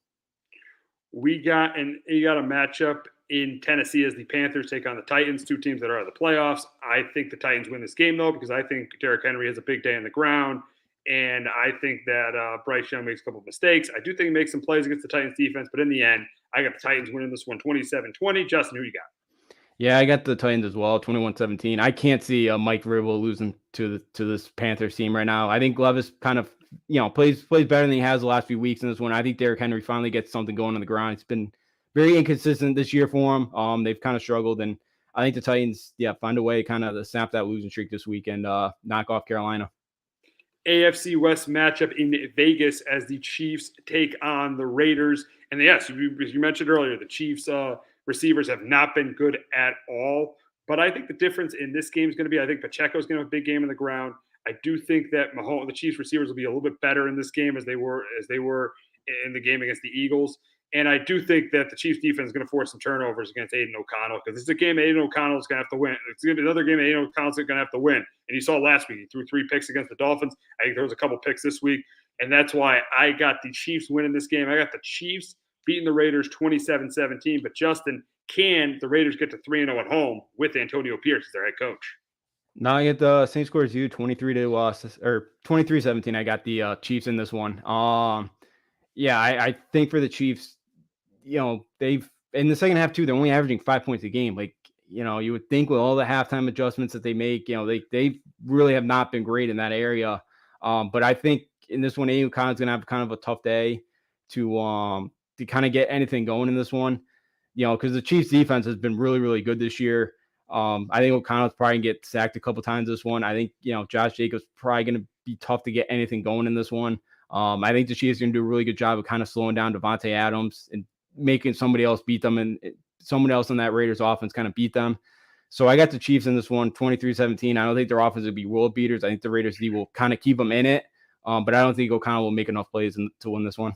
You got a matchup in Tennessee as the Panthers take on the Titans, two teams that are out of the playoffs. I think the Titans win this game, though, because I think Derrick Henry has a big day on the ground, and I think that Bryce Young makes a couple of mistakes. I do think he makes some plays against the Titans defense, but in the end, I got the Titans winning this one 27-20. Justin, who you got? Yeah, I got the Titans as well, 21-17. I can't see Mike Vrabel losing to this Panthers team right now. I think Levis kind of, plays better than he has the last few weeks in this one. I think Derrick Henry finally gets something going on the ground. It's been very inconsistent this year for him. They've kind of struggled, and I think the Titans, find a way kind of to snap that losing streak this week and knock off Carolina. AFC West matchup in Vegas as the Chiefs take on the Raiders. And yes, you mentioned earlier, the Chiefs receivers have not been good at all. But I think the difference in this game is going to be, I think Pacheco's going to have a big game in the ground. I do think that the Chiefs receivers will be a little bit better in this game as they were in the game against the Eagles. And I do think that the Chiefs defense is going to force some turnovers against Aiden O'Connell because this is a game Aiden O'Connell is going to have to win. It's going to be another game Aiden O'Connell's going to have to win. And you saw last week, he threw 3 picks against the Dolphins. I think there was a couple picks this week. And that's why I got the Chiefs winning this game. I got the Chiefs beating the Raiders 27-17. But Justin, can the Raiders get to 3-0 at home with Antonio Pierce as their head coach? Now I get the same score as you, 23-17. I got the Chiefs in this one. I think for the Chiefs, they've in the second half too, they're only averaging 5 points a game. Like, you would think with all the halftime adjustments that they make, they really have not been great in that area. But I think in this one, Aiden O'Connell's gonna have kind of a tough day to kind of get anything going in this one. Because the Chiefs defense has been really, really good this year. I think O'Connell's probably gonna get sacked a couple times this one. I think, Josh Jacobs probably gonna be tough to get anything going in this one. I think the Chiefs are gonna do a really good job of kind of slowing down Devontae Adams and making somebody else beat them, and someone else in that Raiders offense kind of beat them. So I got the Chiefs in this one, 23-17. I don't think their offense will be world beaters. I think the Raiders D will kind of keep them in it, but I don't think O'Connell will make enough plays to win this one.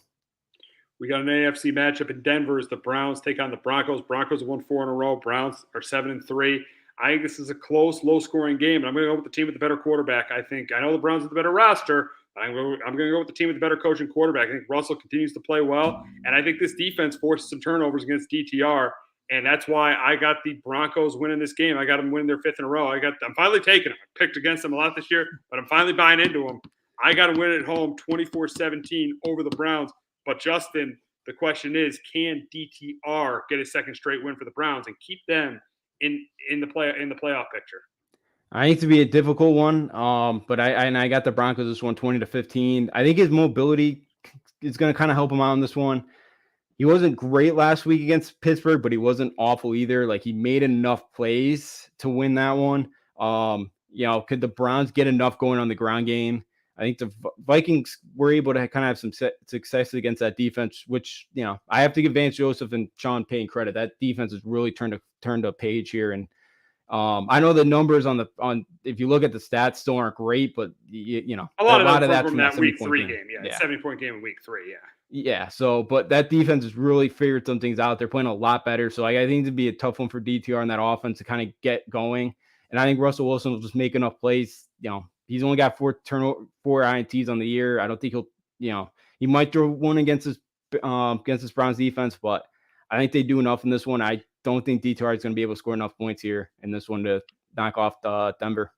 We got an AFC matchup in Denver as the Browns take on the Broncos. Broncos have won 4 in a row. Browns are 7-3. I think this is a close, low-scoring game, and I'm going to go with the team with the better quarterback. I know the Browns have the better roster, but I'm going to go with the team with the better coach and quarterback. I think Russell continues to play well, and I think this defense forces some turnovers against DTR, and that's why I got the Broncos winning this game. I got them winning their 5th in a row. I'm finally taking them. I picked against them a lot this year, but I'm finally buying into them. I got to win at home 24-17 over the Browns. But Justin, the question is, can DTR get a second straight win for the Browns and keep them in the playoff picture? I think to be a difficult one, but I got the Broncos this one 20-15. I think his mobility is going to kind of help him out in this one. He wasn't great last week against Pittsburgh, but he wasn't awful either. Like, he made enough plays to win that one. Could the Browns get enough going on the ground game? I think the Vikings were able to kind of have some success against that defense, which, I have to give Vance Joseph and Sean Payton credit. That defense has really turned a page here. And I know the numbers on if you look at the stats still aren't great, but a lot of that from that week 3 game. Yeah. 70-point game in week 3. Yeah. Yeah. So, but that defense has really figured some things out. They're playing a lot better. So I think it'd be a tough one for DTR in that offense to kind of get going. And I think Russell Wilson will just make enough plays. He's only got 4 INTs on the year. I don't think he might throw one against this Browns defense, but I think they do enough in this one. I don't think DTR is going to be able to score enough points here in this one to knock off Denver.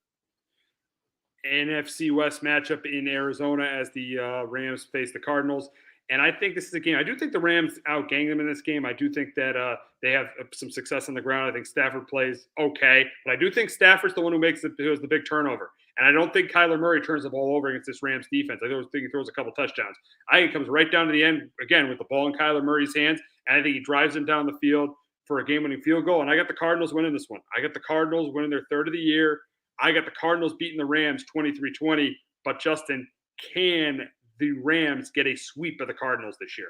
NFC West matchup in Arizona as the Rams face the Cardinals. And I think this is a game. I do think the Rams outgang them in this game. I do think that they have some success on the ground. I think Stafford plays okay. But I do think Stafford's the one who has the big turnover. And I don't think Kyler Murray turns the ball over against this Rams defense. I think he throws a couple touchdowns. I think it comes right down to the end, again, with the ball in Kyler Murray's hands. And I think he drives them down the field for a game-winning field goal. And I got the Cardinals winning this one. I got the Cardinals winning their 3rd of the year. I got the Cardinals beating the Rams 23-20. But, Justin, can the Rams get a sweep of the Cardinals this year?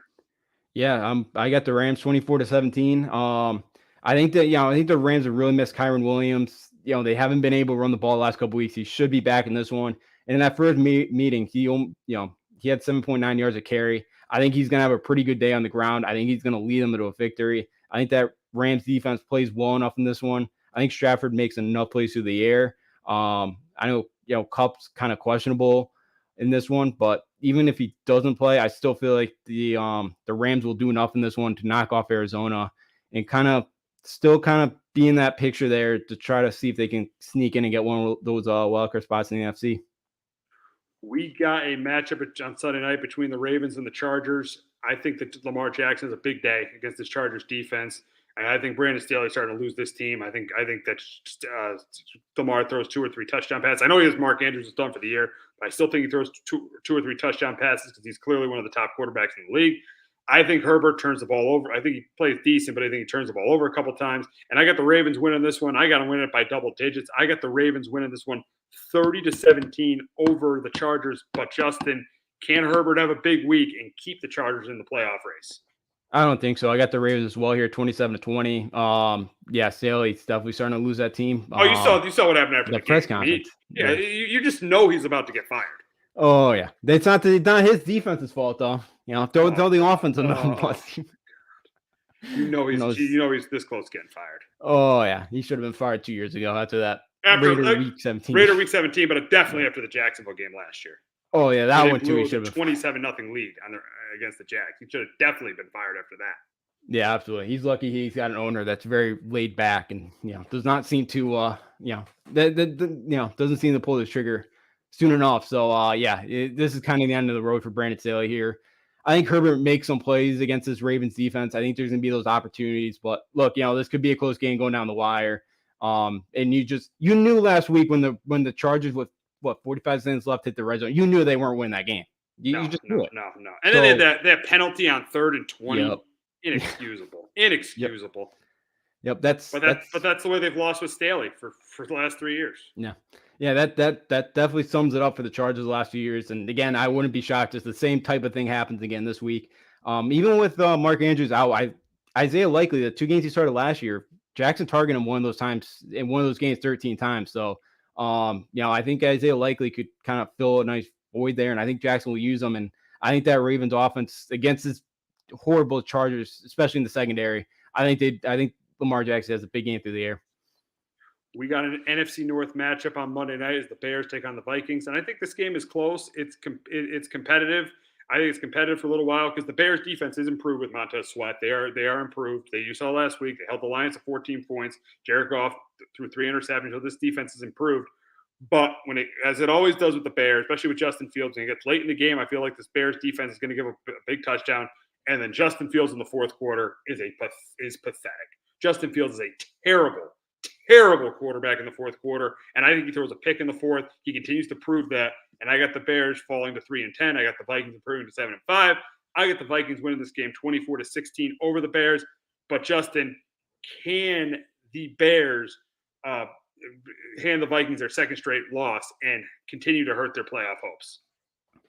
Yeah, I got the Rams 24-17. I think the Rams have really missed Kyron Williams. They haven't been able to run the ball the last couple of weeks. He should be back in this one. And in that first meeting, he had 7.9 yards of carry. I think he's going to have a pretty good day on the ground. I think he's going to lead them into a victory. I think that Rams defense plays well enough in this one. I think Stratford makes enough plays through the air. I know, Kupp's kind of questionable in this one, but even if he doesn't play, I still feel like the Rams will do enough in this one to knock off Arizona and kind of be in that picture there to try to see if they can sneak in and get one of those wildcard spots in the NFC. We got a matchup on Sunday night between the Ravens and the Chargers. I think that Lamar Jackson has a big day against this Chargers defense. I think Brandon Staley's starting to lose this team. I think that Lamar throws 2 or 3 touchdown passes. I know he has Mark Andrews is done for the year, but I still think he throws two or three touchdown passes because he's clearly one of the top quarterbacks in the league. I think Herbert turns the ball over. I think he plays decent, but I think he turns the ball over a couple times. And I got the Ravens winning this one. I got to win it by double digits. I got the Ravens winning this one 30-17 over the Chargers. But Justin, can Herbert have a big week and keep the Chargers in the playoff race? I don't think so. I got the Ravens as well here, 27-20. Yeah, Staley's definitely starting to lose that team. Oh, you saw what happened after the press game. conference. You just know he's about to get fired. Oh yeah, it's not his defense's fault though. Throw the offense on him. You know he's this close to getting fired. Oh yeah, he should have been fired 2 years ago after that. Week 17. Raider week 17, but definitely after the Jacksonville game last year. Oh yeah, that one too. He should have 27-0 lead against the Jags. He should have definitely been fired after that. Yeah, absolutely. He's lucky he's got an owner that's very laid back and does not seem to doesn't seem to pull the trigger soon enough. So this is kind of the end of the road for Brandon Staley here. I think Herbert makes some plays against this Ravens defense. I think there's gonna be those opportunities, but look, this could be a close game going down the wire. And you knew last week when the Chargers with 45 seconds left hit the red zone, you knew they weren't winning that game. You just knew it. No. And then they had that penalty on 3rd and 20. Yep. Inexcusable. Yep. That's the way they've lost with Staley for the last 3 years. Yeah. Yeah, that definitely sums it up for the Chargers the last few years. And again, I wouldn't be shocked if the same type of thing happens again this week. Even with Mark Andrews out, Isaiah Likely, the 2 games he started last year, Jackson targeted him one of those times in one of those games 13 times. So I think Isaiah Likely could kind of fill a nice void there, and I think Jackson will use them. And I think that Ravens offense against this horrible Chargers, especially in the secondary, I think Lamar Jackson has a big game through the air. We got an NFC North matchup on Monday night as the Bears take on the Vikings, and I think this game is close. It's competitive. I think it's competitive for a little while because the Bears defense is improved with Montez Sweat. They are improved. You saw last week they held the Lions to 14 points. Jared Goff threw 3 interceptions. So this defense is improved. But as it always does with the Bears, especially with Justin Fields, when it gets late in the game, I feel like this Bears defense is going to give a big touchdown. And then Justin Fields in the fourth quarter is pathetic. Justin Fields is a terrible quarterback in the fourth quarter, and I think he throws a pick in the fourth. He continues to prove that, and I got the Bears falling to 3-10. I got the Vikings improving to 7-5. I got the Vikings winning this game 24-16 over the Bears. But Justin, can the Bears hand the Vikings their second straight loss and continue to hurt their playoff hopes?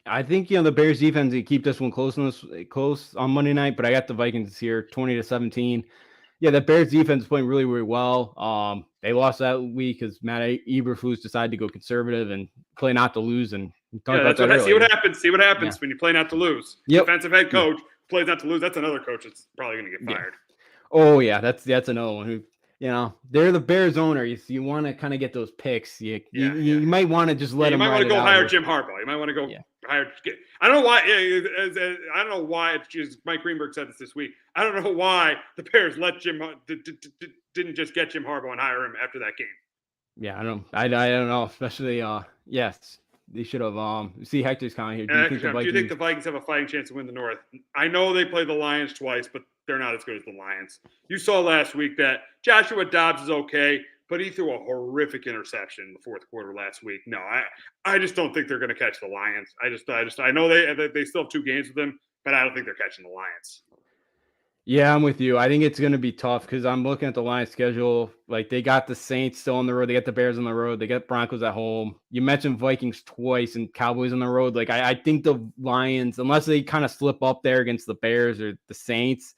I think the Bears defense will keep this one close on Monday night, but I got the Vikings here 20-17. Yeah, the Bears defense is playing really, really well. They lost that week because Matt Eberflus decided to go conservative and play not to lose. And see what happens when you play not to lose. Yep. Defensive head coach plays not to lose. That's another coach that's probably going to get fired. Oh yeah, that's another one who they're the Bears owner. You want to kind of get those picks. You might want to just let them. You might want to go hire Jim Harbaugh. You might want to go hire. I don't know why. I don't know why. Mike Greenberg said this week. I don't know why the Bears let didn't just get Jim Harbaugh and hire him after that game. Yeah, I don't know. Especially yes, they should have. See Hector's comment here. Do you think the Vikings have a fighting chance to win the North? I know they played the Lions twice, but they're not as good as the Lions. You saw last week that Joshua Dobbs is okay, but he threw a horrific interception in the fourth quarter last week. No, I just don't think they're going to catch the Lions. I know they still have 2 games with them, but I don't think they're catching the Lions. Yeah, I'm with you. I think it's going to be tough because I'm looking at the Lions schedule. Like, they got the Saints still on the road. They got the Bears on the road. They got Broncos at home. You mentioned Vikings twice and Cowboys on the road. Like, I think the Lions, unless they kind of slip up there against the Bears or the Saints,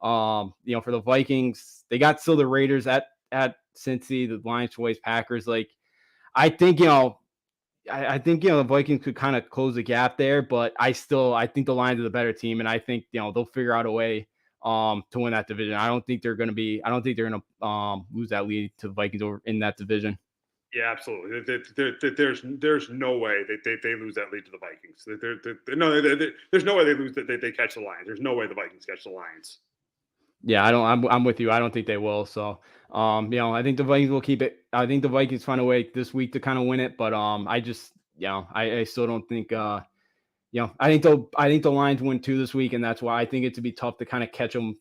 for the Vikings, they got still the Raiders at Cincy, the Lions twice, Packers. Like, I think, I think the Vikings could kind of close the gap there, but I think the Lions are the better team, and I think they'll figure out a way to win that division. I don't think they're going to lose that lead to the Vikings over in that division. Yeah, absolutely. There's no way they lose that lead to the Vikings. There's no way they lose that they catch the Lions. There's no way the Vikings catch the Lions. Yeah, I'm with you. I don't think they will. So, I think the Vikings will keep it. I think the Vikings find a way this week to kind of win it. But I still don't think. I think the Lions win 2 this week, and that's why I think it to be tough to kind of catch them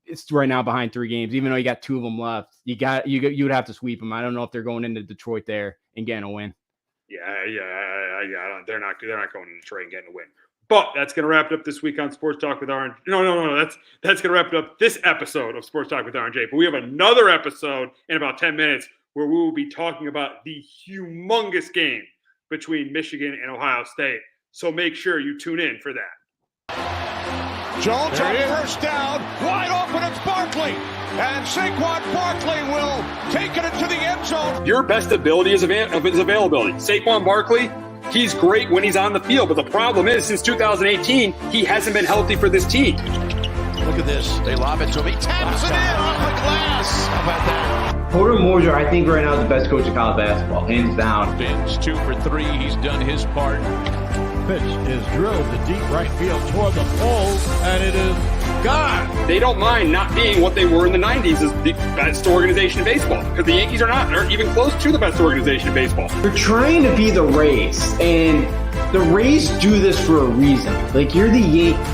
it's right now behind 3 games, even though you got 2 of them left. You would have to sweep them. I don't know if they're going into Detroit there and getting a win. They're not going to Detroit and getting a win. But that's going to wrap it up this week on Sports Talk with R&J. No. That's going to wrap it up this episode of Sports Talk with R&J. But we have another episode in about 10 minutes where we will be talking about the humongous game between Michigan and Ohio State. So make sure you tune in for that. Jones on first down, wide open, it's Barkley. And Saquon Barkley will take it into the end zone. Your best ability is his availability. Saquon Barkley, he's great when he's on the field, but the problem is since 2018, he hasn't been healthy for this team. Look at this. They lob it to him. He taps it in off the glass. How about that? Porter Moser, I think right now is the best coach of college basketball, hands down. Fins 2 for 3. He's done his part. Pitch is drilled to deep right field toward the pole, and it is gone. They don't mind not being what they were in the 90s as the best organization in baseball, because the Yankees aren't even close to the best organization in baseball. You're trying to be the Rays, and the Rays do this for a reason. Like, you're the Yankees.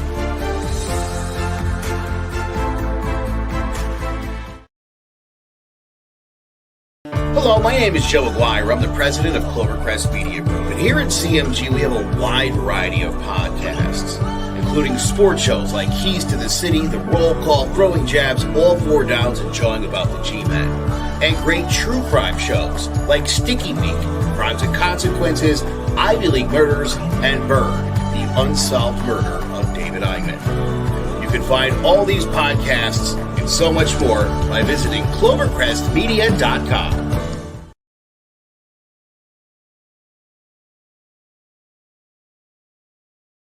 Hello, my name is Joe Aguirre. I'm the president of Clovercrest Media Group, and here at CMG we have a wide variety of podcasts, including sports shows like Keys to the City, The Roll Call, Throwing Jabs, All 4 Downs, and Jawing About the G-Men, and great true crime shows like Sticky Week, Crimes and Consequences, Ivy League Murders, and Bird, the unsolved murder of David Eichmann. You can find all these podcasts and so much more by visiting clovercrestmedia.com.